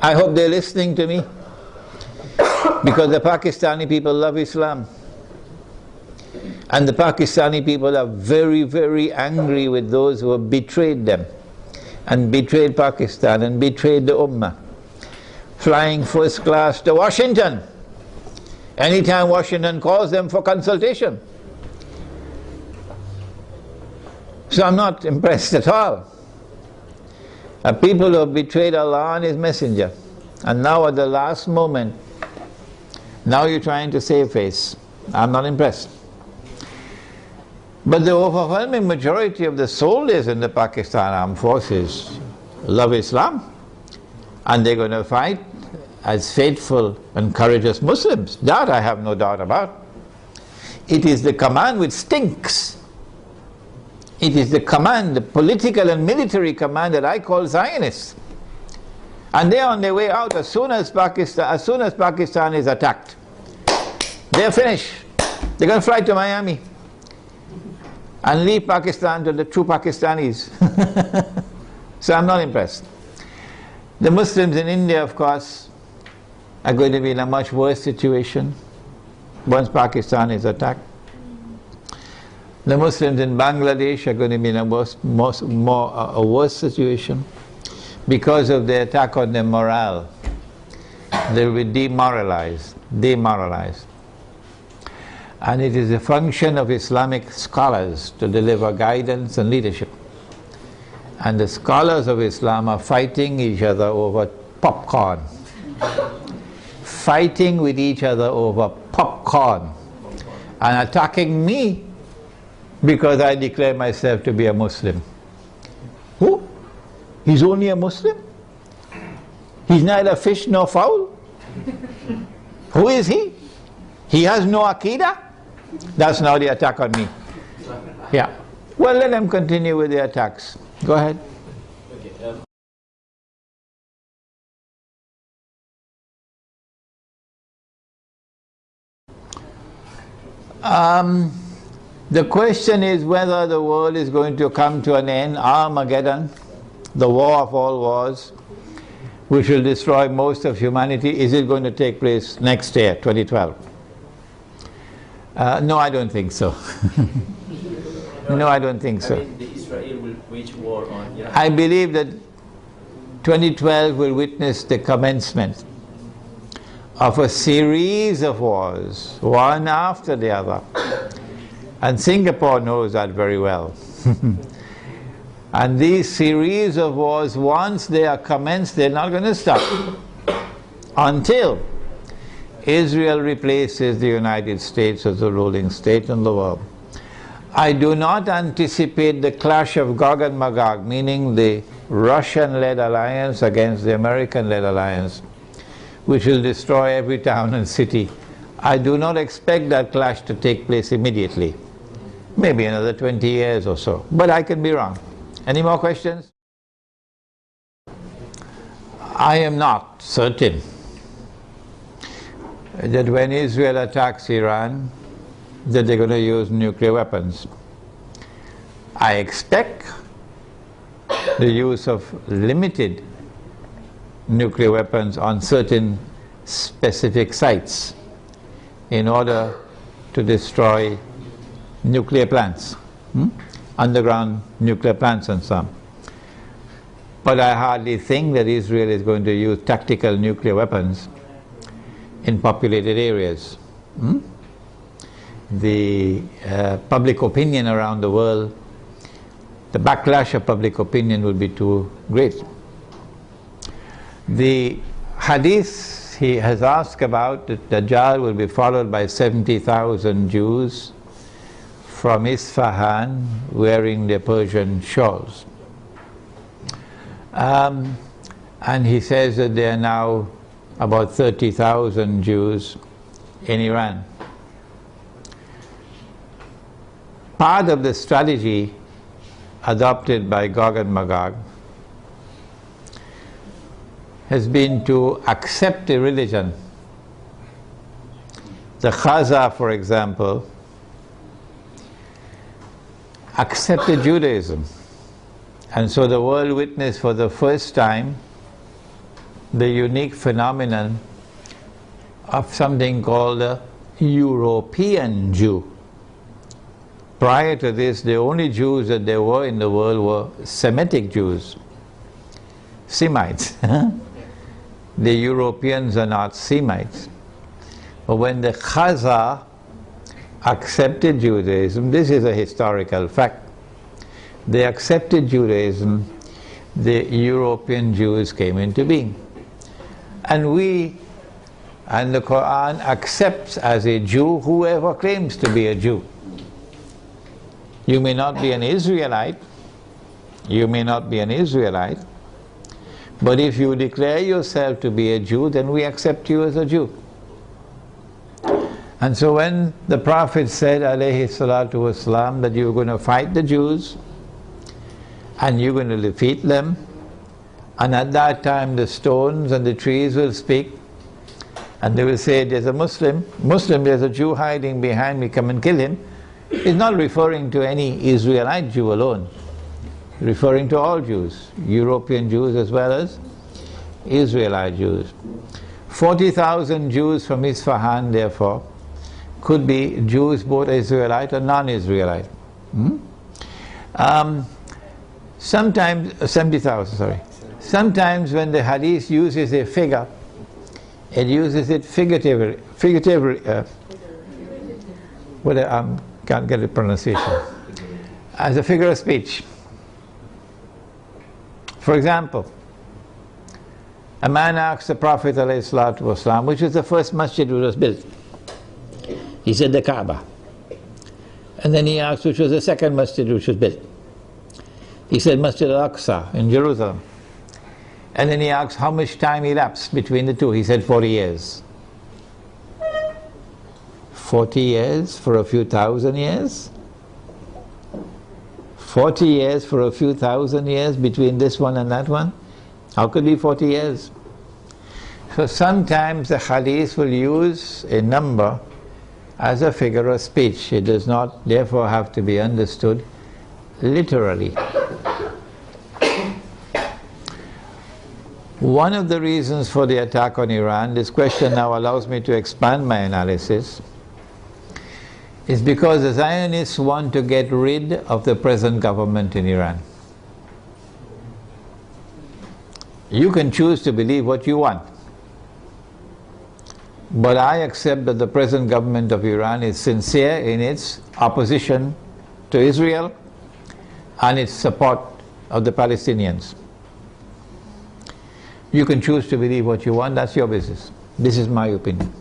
I hope they're listening to me, because the Pakistani people love Islam. And the Pakistani people are very, very angry with those who have betrayed them and betrayed Pakistan and betrayed the Ummah. Flying first class to Washington anytime Washington calls them for consultation. So I'm not impressed at all. People who have betrayed Allah and His Messenger, and now at the last moment, now you're trying to save face. I'm not impressed. But the overwhelming majority of the soldiers in the Pakistan Armed Forces love Islam, and they're going to fight as faithful and courageous Muslims. That I have no doubt about. It is the command which stinks. It is the command, the political and military command, that I call Zionists. And they're on their way out as soon as Pakistan is attacked. They're finished. They're going to fly to Miami and leave Pakistan to the true Pakistanis. So I'm not impressed. The Muslims in India, of course, are going to be in a much worse situation once Pakistan is attacked. The Muslims in Bangladesh are going to be in a worse situation because of the attack on their morale. They will be demoralized. And it is a function of Islamic scholars to deliver guidance and leadership. And the scholars of Islam are fighting each other over popcorn. Fighting with each other over popcorn. And attacking me because I declare myself to be a Muslim. Who? He's only a Muslim? He's neither fish nor fowl? Who is he? He has no Aqidah? That's now the attack on me. Yeah. Well, let them continue with their attacks. Go ahead. The question is whether the world is going to come to an end, Armageddon, the war of all wars, which will destroy most of humanity. Is it going to take place next year, 2012? No, I don't think so. No, I don't think so. I mean, Israel will wage war on Iran. I believe that 2012 will witness the commencement of a series of wars, one after the other. And Singapore knows that very well. And these series of wars, once they are commenced, they're not going to stop until Israel replaces the United States as the ruling state in the world. I do not anticipate the clash of Gog and Magog, meaning the Russian-led alliance against the American-led alliance, which will destroy every town and city. I do not expect that clash to take place immediately. Maybe another 20 years or so, but I can be wrong. Any more questions? I am not certain that when Israel attacks Iran, that they're going to use nuclear weapons. I expect the use of limited nuclear weapons on certain specific sites in order to destroy nuclear plants. underground nuclear plants and so on. But I hardly think that Israel is going to use tactical nuclear weapons in populated areas. The public opinion around the world, the backlash of public opinion will be too great. The hadith he has asked about, that Dajjal will be followed by 70,000 Jews from Isfahan wearing their Persian shawls. And he says that there are now about 30,000 Jews in Iran. Part of the strategy adopted by Gog and Magog has been to accept a religion. The Khaza, for example, accepted Judaism. And so the world witnessed for the first time the unique phenomenon of something called a European Jew. Prior to this, the only Jews that there were in the world were Semitic Jews, Semites. The Europeans are not Semites. But when the Khaza accepted Judaism, this is a historical fact, they accepted Judaism, the European Jews came into being. And the Quran accepts as a Jew whoever claims to be a Jew. You may not be an Israelite, but if you declare yourself to be a Jew, then we accept you as a Jew. And so when the Prophet said, alayhi salatu wasalam, that you're going to fight the Jews, and you're going to defeat them, and at that time the stones and the trees will speak, and they will say, there's a Muslim, there's a Jew hiding behind me, come and kill him. It's not referring to any Israelite Jew alone, referring to all Jews, European Jews as well as Israelite Jews. 40,000 Jews from Isfahan, therefore, could be Jews both Israelite or non-Israelite. Sometimes, 70,000, sorry. Sometimes when the hadith uses a figure, it uses it figuratively, can't get the pronunciation, as a figure of speech. For example, a man asks the Prophet ﷺ, which is the first masjid which was built. He said the Kaaba. And then he asked which was the second masjid which was built. He said Masjid al-Aqsa in Jerusalem. And then he asked how much time elapsed between the two. He said 40 years. 40 years for a few thousand years? 40 years for a few thousand years between this one and that one? How could it be 40 years? So sometimes the hadith will use a number as a figure of speech. It does not therefore have to be understood literally. One of the reasons for the attack on Iran, this question now allows me to expand my analysis, is because the Zionists want to get rid of the present government in Iran. You can choose to believe what you want, but I accept that the present government of Iran is sincere in its opposition to Israel and its support of the Palestinians. You can choose to believe what you want, that's your business. This is my opinion.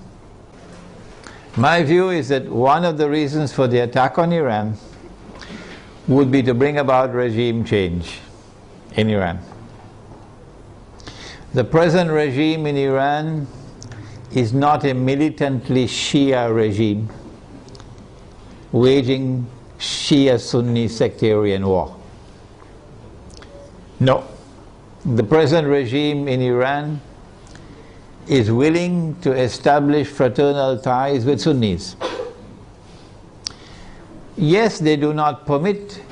My view is that one of the reasons for the attack on Iran would be to bring about regime change in Iran. The present regime in Iran is not a militantly Shia regime waging Shia-Sunni sectarian war. No. The present regime in Iran is willing to establish fraternal ties with Sunnis. Yes, they do not permit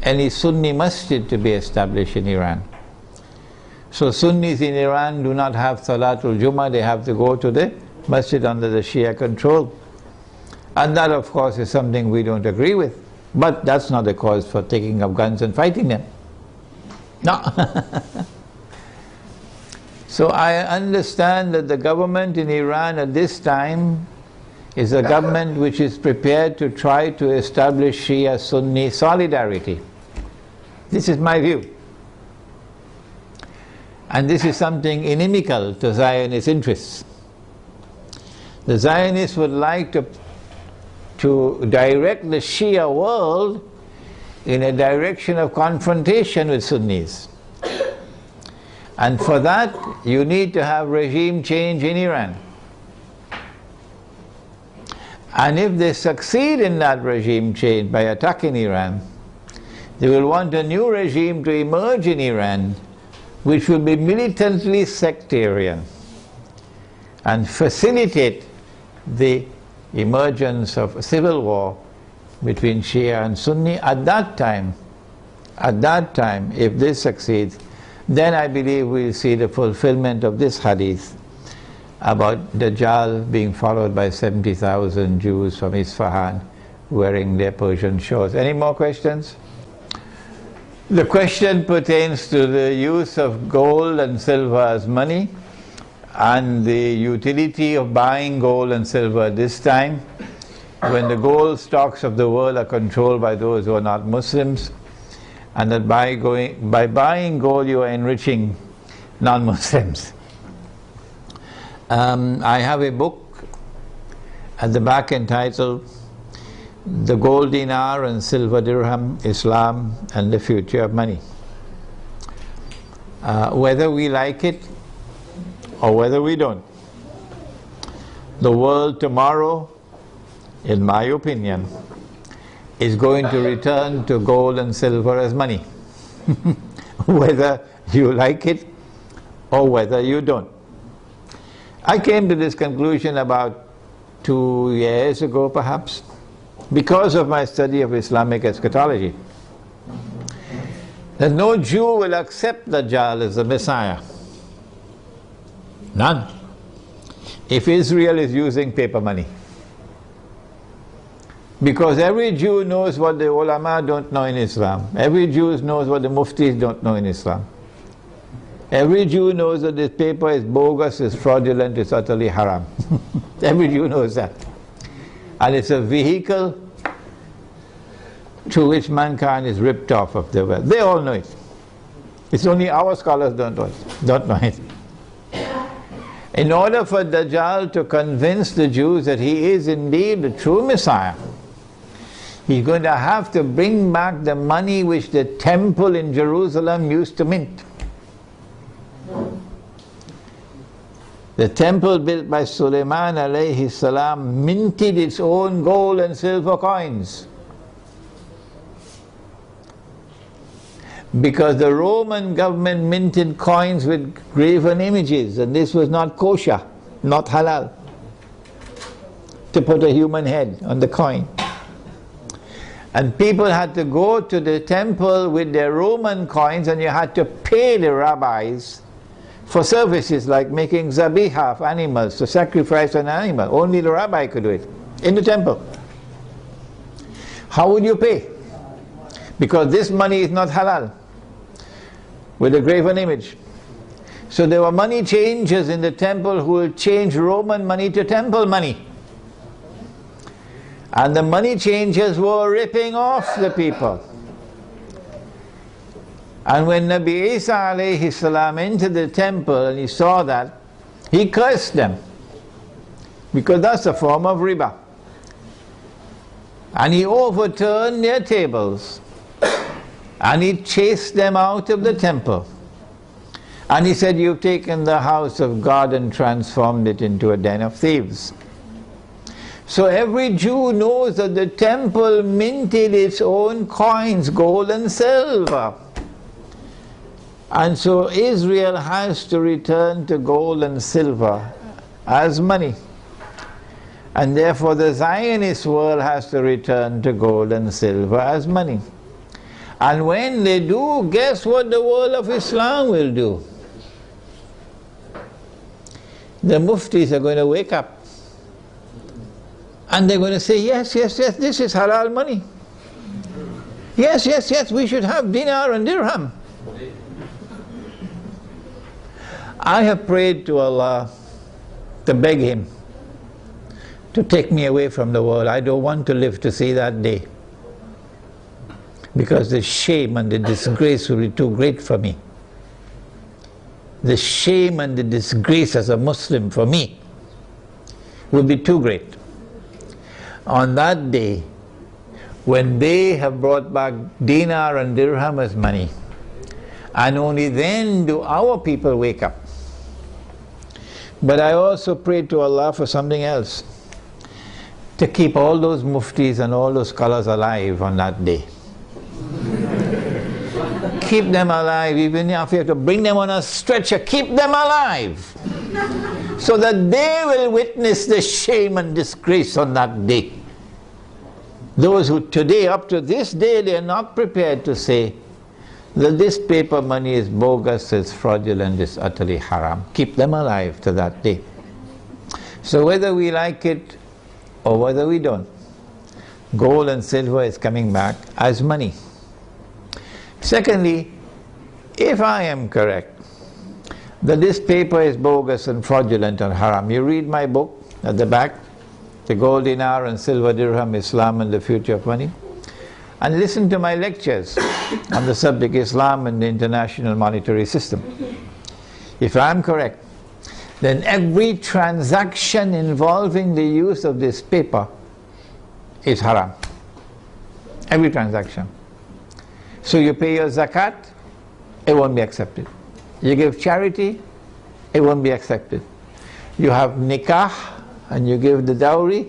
any Sunni masjid to be established in Iran. So Sunnis in Iran do not have Salatul Jummah, they have to go to the masjid under the Shia control. And that of course is something we don't agree with. But that's not a cause for taking up guns and fighting them. No. So I understand that the government in Iran at this time is a government which is prepared to try to establish Shia-Sunni solidarity. This is my view. And this is something inimical to Zionist interests. The Zionists would like to direct the Shia world in a direction of confrontation with Sunnis. And for that, you need to have regime change in Iran. And if they succeed in that regime change by attacking Iran, they will want a new regime to emerge in Iran, which will be militantly sectarian and facilitate the emergence of a civil war between Shia and Sunni. At that time, if this succeeds, then I believe we'll see the fulfillment of this hadith about Dajjal being followed by 70,000 Jews from Isfahan wearing their Persian shawls. Any more questions? The question pertains to the use of gold and silver as money and the utility of buying gold and silver at this time when the gold stocks of the world are controlled by those who are not Muslims, and that by buying gold you are enriching non-Muslims. I have a book at the back entitled The Gold Dinar and Silver Dirham, Islam and the Future of Money. Whether we like it or whether we don't, the world tomorrow, in my opinion, is going to return to gold and silver as money. Whether you like it or whether you don't. I came to this conclusion about 2 years ago perhaps, because of my study of Islamic eschatology, that no Jew will accept Dajjal as the Messiah. None. If Israel is using paper money. Because every Jew knows what the ulama don't know in Islam. Every Jew knows what the muftis don't know in Islam. Every Jew knows that this paper is bogus, is fraudulent, is utterly haram. Every Jew knows that. And it's a vehicle through which mankind is ripped off of the wealth. They all know it. It's only our scholars don't know it. In order for Dajjal to convince the Jews that he is indeed the true Messiah, he's going to have to bring back the money which the temple in Jerusalem used to mint. The temple built by Sulaiman alayhi salam minted its own gold and silver coins. Because the Roman government minted coins with graven images, and this was not kosher, not halal, to put a human head on the coin. And people had to go to the temple with their Roman coins, and you had to pay the rabbis for services like making zabiha of animals, to sacrifice an animal. Only the rabbi could do it, in the temple. How would you pay? Because this money is not halal, with a graven image. So there were money changers in the temple who will change Roman money to temple money. And the money changers were ripping off the people. And when Nabi Isa alayhi salam entered the temple and he saw that, he cursed them. Because that's a form of riba. And he overturned their tables. And he chased them out of the temple. And he said, "You've taken the house of God and transformed it into a den of thieves." So every Jew knows that the temple minted its own coins, gold and silver. And so Israel has to return to gold and silver as money. And therefore the Zionist world has to return to gold and silver as money. And when they do, guess what the world of Islam will do? The muftis are going to wake up. And they're going to say, yes, yes, yes, this is halal money. Yes, yes, yes, we should have dinar and dirham. I have prayed to Allah to beg Him to take me away from the world. I don't want to live to see that day, because the shame and the disgrace will be too great for me. The shame and the disgrace as a Muslim for me will be too great. On that day, when they have brought back dinar and dirham as money, and only then do our people wake up. But I also prayed to Allah for something else, to keep all those muftis and all those scholars alive on that day. Keep them alive, even if you have to bring them on a stretcher, keep them alive, so that they will witness the shame and disgrace on that day. Those who today, up to this day, they are not prepared to say that this paper money is bogus, it's fraudulent, it's utterly haram. Keep them alive to that day. So whether we like it or whether we don't, gold and silver is coming back as money. Secondly, if I am correct that this paper is bogus and fraudulent and haram, you read my book at the back, The Gold Dinar and Silver Dirham, Islam and the Future of Money, and listen to my lectures on the subject Islam and the International Monetary System. If I am correct, then every transaction involving the use of this paper is haram. Every transaction. So you pay your zakat, it won't be accepted. You give charity, it won't be accepted. You have nikah and you give the dowry,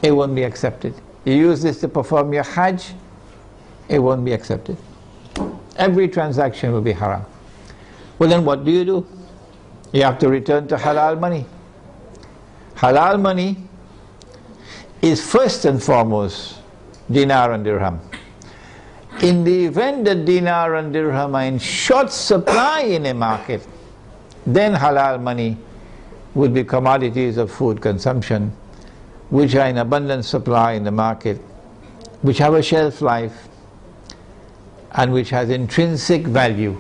it won't be accepted. You use this to perform your hajj, it won't be accepted. Every transaction will be haram. Well, then what do? You have to return to halal money. Halal money is first and foremost dinar and dirham. In the event that dinar and dirham are in short supply in a market, then halal money would be commodities of food consumption, which are in abundant supply in the market, which have a shelf life, and which has intrinsic value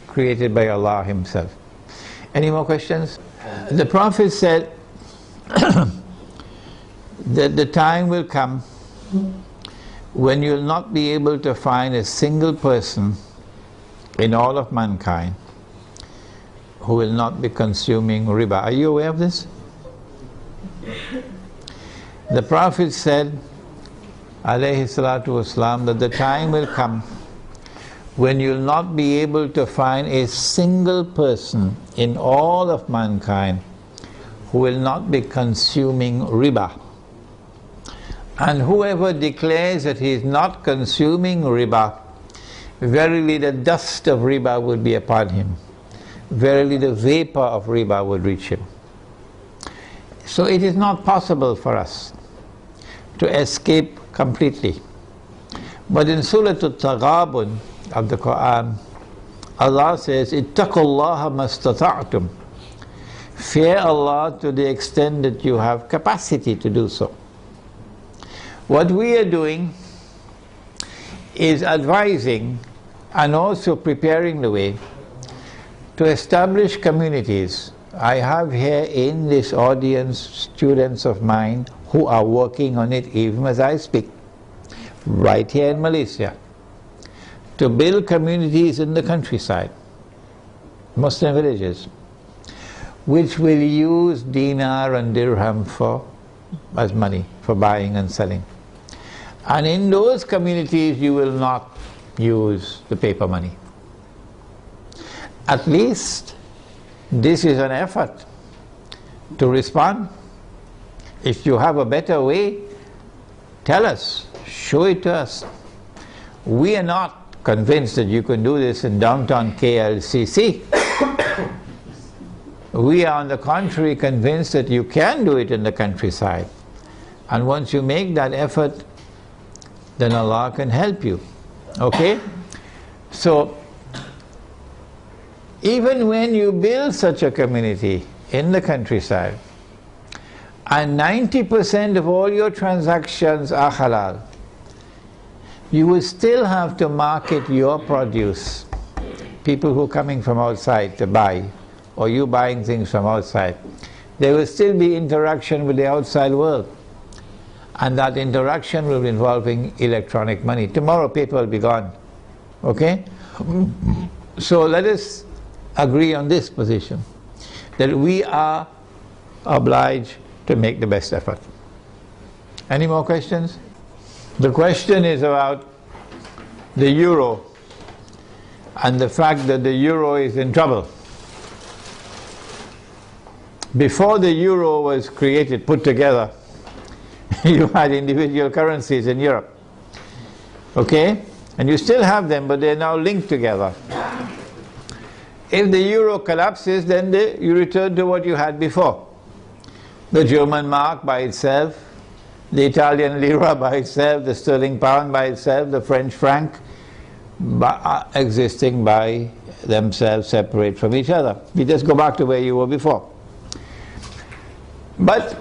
created by Allah Himself. Any more questions? The Prophet said that the time will come when you'll not be able to find a single person in all of mankind who will not be consuming riba. Are you aware of this? The Prophet said, alayhi salatu wasalam, that the time will come when you'll not be able to find a single person in all of mankind who will not be consuming riba. And whoever declares that he is not consuming riba, verily the dust of riba would be upon him. Verily the vapor of riba would reach him. So it is not possible for us to escape completely. But in Surah Al-Taghabun of the Quran, Allah says, ittaqullaha mastata'tum. Fear Allah to the extent that you have capacity to do so. What we are doing is advising and also preparing the way to establish communities. I have here in this audience students of mine who are working on it even as I speak, right here in Malaysia, to build communities in the countryside, Muslim villages, which will use dinar and dirham as money for buying and selling. And in those communities you will not use the paper money. At least this is an effort to respond. If you have a better way, tell us, show it to us. We are not convinced that you can do this in downtown KLCC. We are on the contrary convinced that you can do it in the countryside. And once you make that effort, then Allah can help you. Okay? So, even when you build such a community in the countryside, and 90% of all your transactions are halal, you will still have to market your produce. People who are coming from outside to buy, or you buying things from outside, there will still be interaction with the outside world. And that interaction will be involving electronic money. Tomorrow paper will be gone. Okay? So let us agree on this position, that we are obliged to make the best effort. Any more questions? The question is about the euro and the fact that the euro is in trouble. Before the euro was created, put together, you had individual currencies in Europe. Okay? And you still have them, but they're now linked together. If the euro collapses, then you return to what you had before. The German mark by itself, the Italian lira by itself, the sterling pound by itself, the French franc, existing by themselves, separate from each other. You just go back to where you were before. But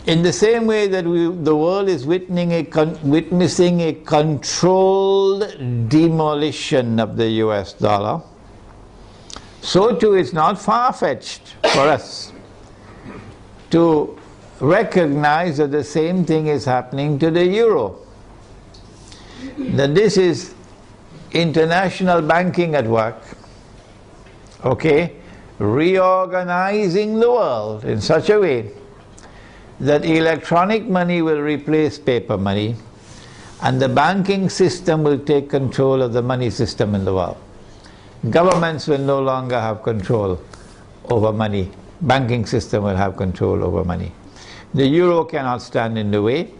in the same way that the world is witnessing a controlled demolition of the US dollar, so too it's not far-fetched for us to recognize that the same thing is happening to the euro. That this is international banking at work, okay, reorganizing the world in such a way that electronic money will replace paper money, and the banking system will take control of the money system in the world. Governments will no longer have control over money. Banking system will have control over money. The euro cannot stand in the way,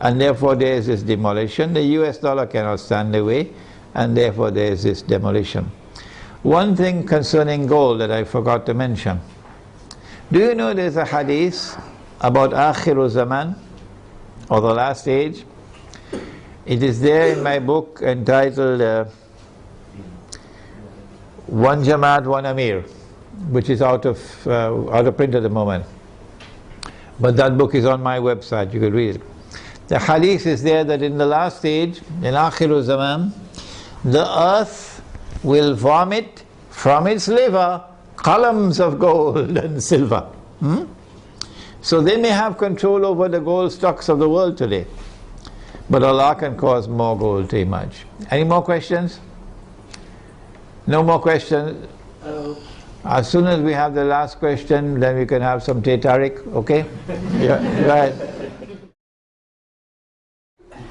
and therefore there is this demolition. The US dollar cannot stand in the way, and therefore there is this demolition. One thing concerning gold that I forgot to mention. Do you know there's a hadith about Akhiru Zaman, or the last age? It is there in my book entitled One Jamaat, One Amir, which is out of print at the moment. But that book is on my website, you could read it. The hadith is there that in the last stage, in Akhiru Zaman, the earth will vomit from its liver columns of gold and silver. So they may have control over the gold stocks of the world today, but Allah can cause more gold to emerge. Any more questions? No more questions? As soon as we have the last question, then we can have some Tariq, okay? Yeah, right.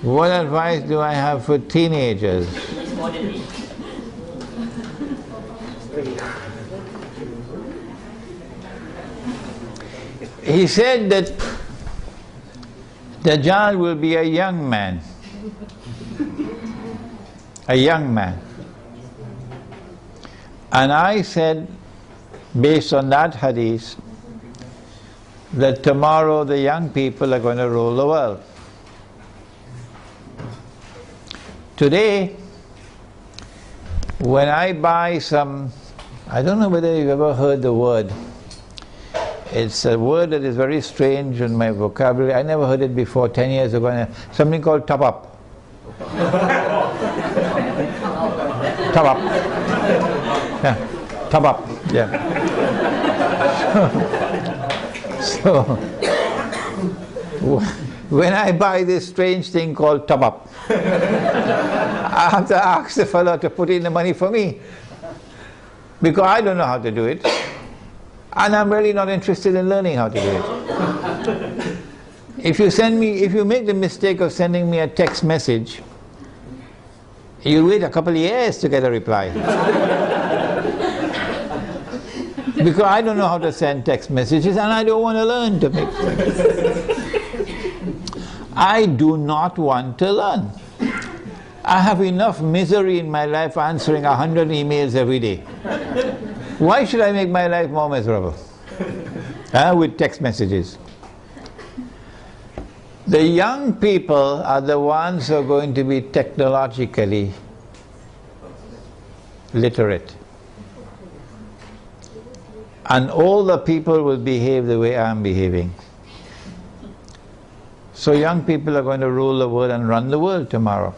What advice do I have for teenagers? He said that Dajjal will be a young man. A young man. And I said, based on that hadith, that tomorrow the young people are going to rule the world. Today, when I buy some, I don't know whether you've ever heard the word. It's a word that is very strange in my vocabulary. I never heard it before 10 years ago. Something called top up. Top up. Yeah. Top up. Yeah. So when I buy this strange thing called top up, I have to ask the fellow to put in the money for me, because I don't know how to do it. And I'm really not interested in learning how to do it. If you make the mistake of sending me a text message, you wait a couple of years to get a reply. Because I don't know how to send text messages, and I don't want to learn to make I do not want to learn. I have enough misery in my life answering 100 emails every day. Why should I make my life more miserable? With text messages. The young people are the ones who are going to be technologically literate. And all the people will behave the way I'm behaving. So young people are going to rule the world and run the world tomorrow,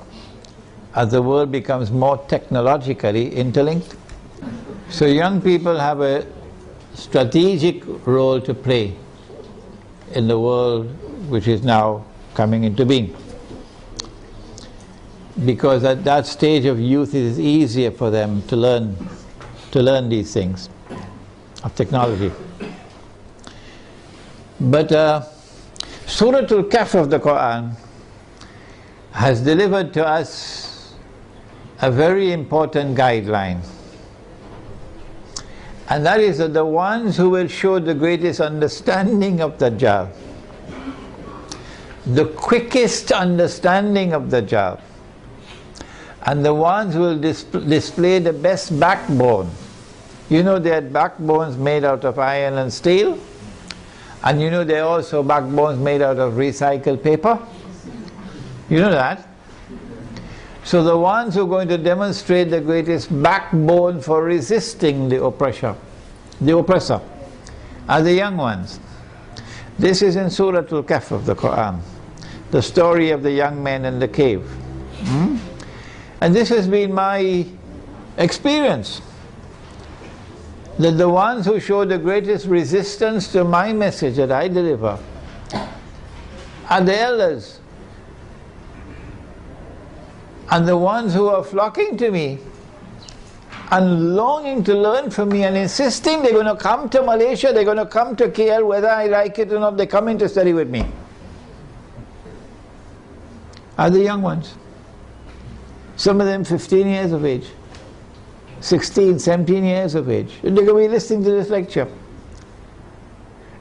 as the world becomes more technologically interlinked. So young people have a strategic role to play in the world which is now coming into being. Because at that stage of youth it is easier for them to learn these things of technology. But Surah Al-Kahf of the Quran has delivered to us a very important guideline. And that is that the ones who will show the greatest understanding of Dajjal, the quickest understanding of Dajjal, and the ones who will display the best backbone. You know, they had backbones made out of iron and steel, and you know there are also backbones made out of recycled paper. You know that? So the ones who are going to demonstrate the greatest backbone for resisting the oppressor are the young ones. This is in Surah Al-Kahf of the Quran, the story of the young men in the cave. And this has been my experience, that the ones who show the greatest resistance to my message that I deliver are the elders, and the ones who are flocking to me and longing to learn from me and insisting they're going to come to Malaysia, they're going to come to KL, whether I like it or not, they're coming to study with me, are the young ones. Some of them 15 years of age, 16, 17 years of age. They're going to be listening to this lecture.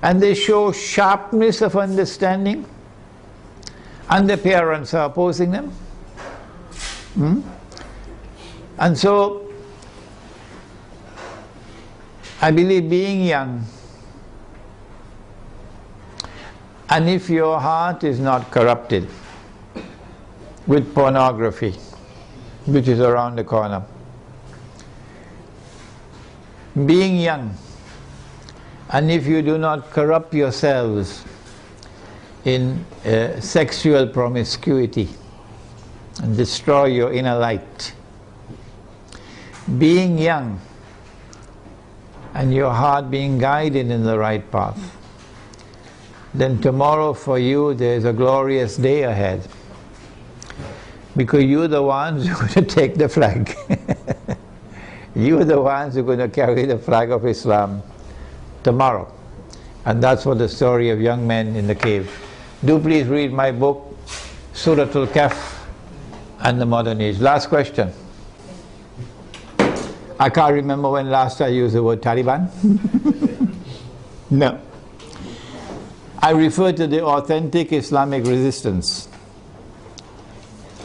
And they show sharpness of understanding, and their parents are opposing them. And so, I believe being young, and if your heart is not corrupted with pornography, which is around the corner, being young, and if you do not corrupt yourselves in sexual promiscuity and destroy your inner light, being young and your heart being guided in the right path, then tomorrow for you there is a glorious day ahead, because you're the ones who are going to take the flag. You're the ones who are going to carry the flag of Islam tomorrow. And that's what the story of young men in the cave. Do please read my book, Surah Al-Kahf and the Modern Age. Last question. I can't remember when last I used the word Taliban. No. I refer to the authentic Islamic resistance.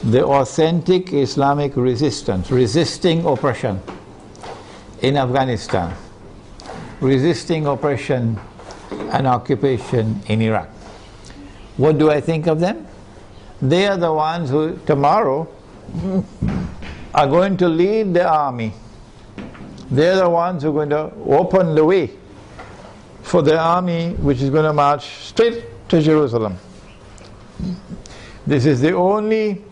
The authentic Islamic resistance, resisting oppression in Afghanistan, resisting oppression and occupation in Iraq. What do I think of them? They are the ones who tomorrow are going to lead the army. They are the ones who are going to open the way for the army which is going to march straight to Jerusalem. This is the only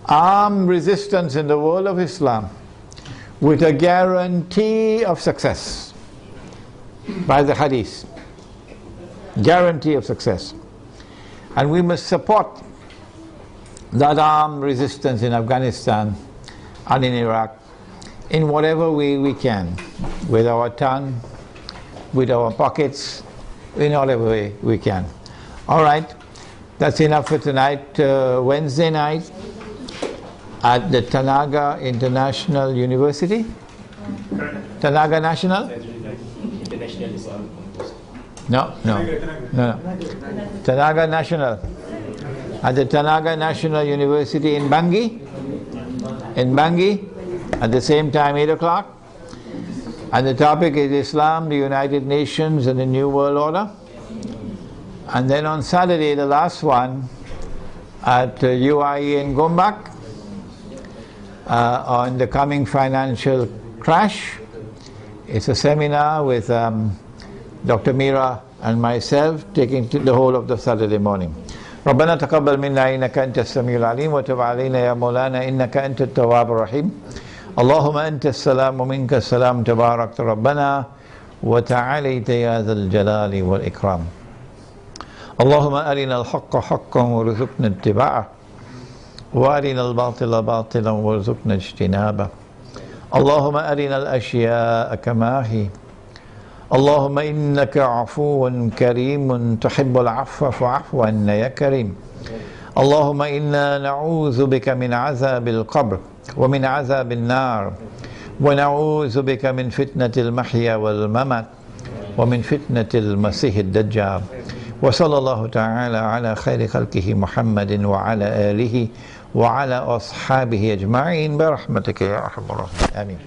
armed resistance in the world of Islam with a guarantee of success by the hadith. Guarantee of success. And we must support that armed resistance in Afghanistan and in Iraq in whatever way we can, with our tongue, with our pockets, in whatever way we can. All right, that's enough for tonight. Wednesday night at the Tanaga International University. Tanaga National? No. Tanaga National. At the Tanaga National University in Bangui. In Bangui, at the same time, 8 o'clock. And the topic is Islam, the United Nations and the New World Order. And then on Saturday, the last one, at UIE in Gombak, on the coming financial crash. It's a seminar with Dr. Mira and myself taking the whole of the Saturday morning. ربنا تقبل منا إنك أنت السميع العليم وتب علينا يا مولانا إنك أنت التواب الرحيم اللهم أنت السلام ومنك السلام تبارك ربنا وتعاليت يا ذا الجلال والإكرام اللهم أرنا الحق حقا وارزقنا اتباعه وأرنا الباطل باطلا وارزقنا اجتنابه اللهم أرنا الأشياء كما هي اللهم إنك عفو كريم تحب العفو فاعف عنا يا كريم اللهم إنا نعوذ بك من عذاب القبر ومن عذاب النار ونعوذ بك من فتنة المحيا والممات ومن فتنة المسيح الدجال وصلى الله تعالى على خير خلقه محمد وعلى آله وعلى أصحابه أجمعين برحمتك يا أرحم الراحمين آمين.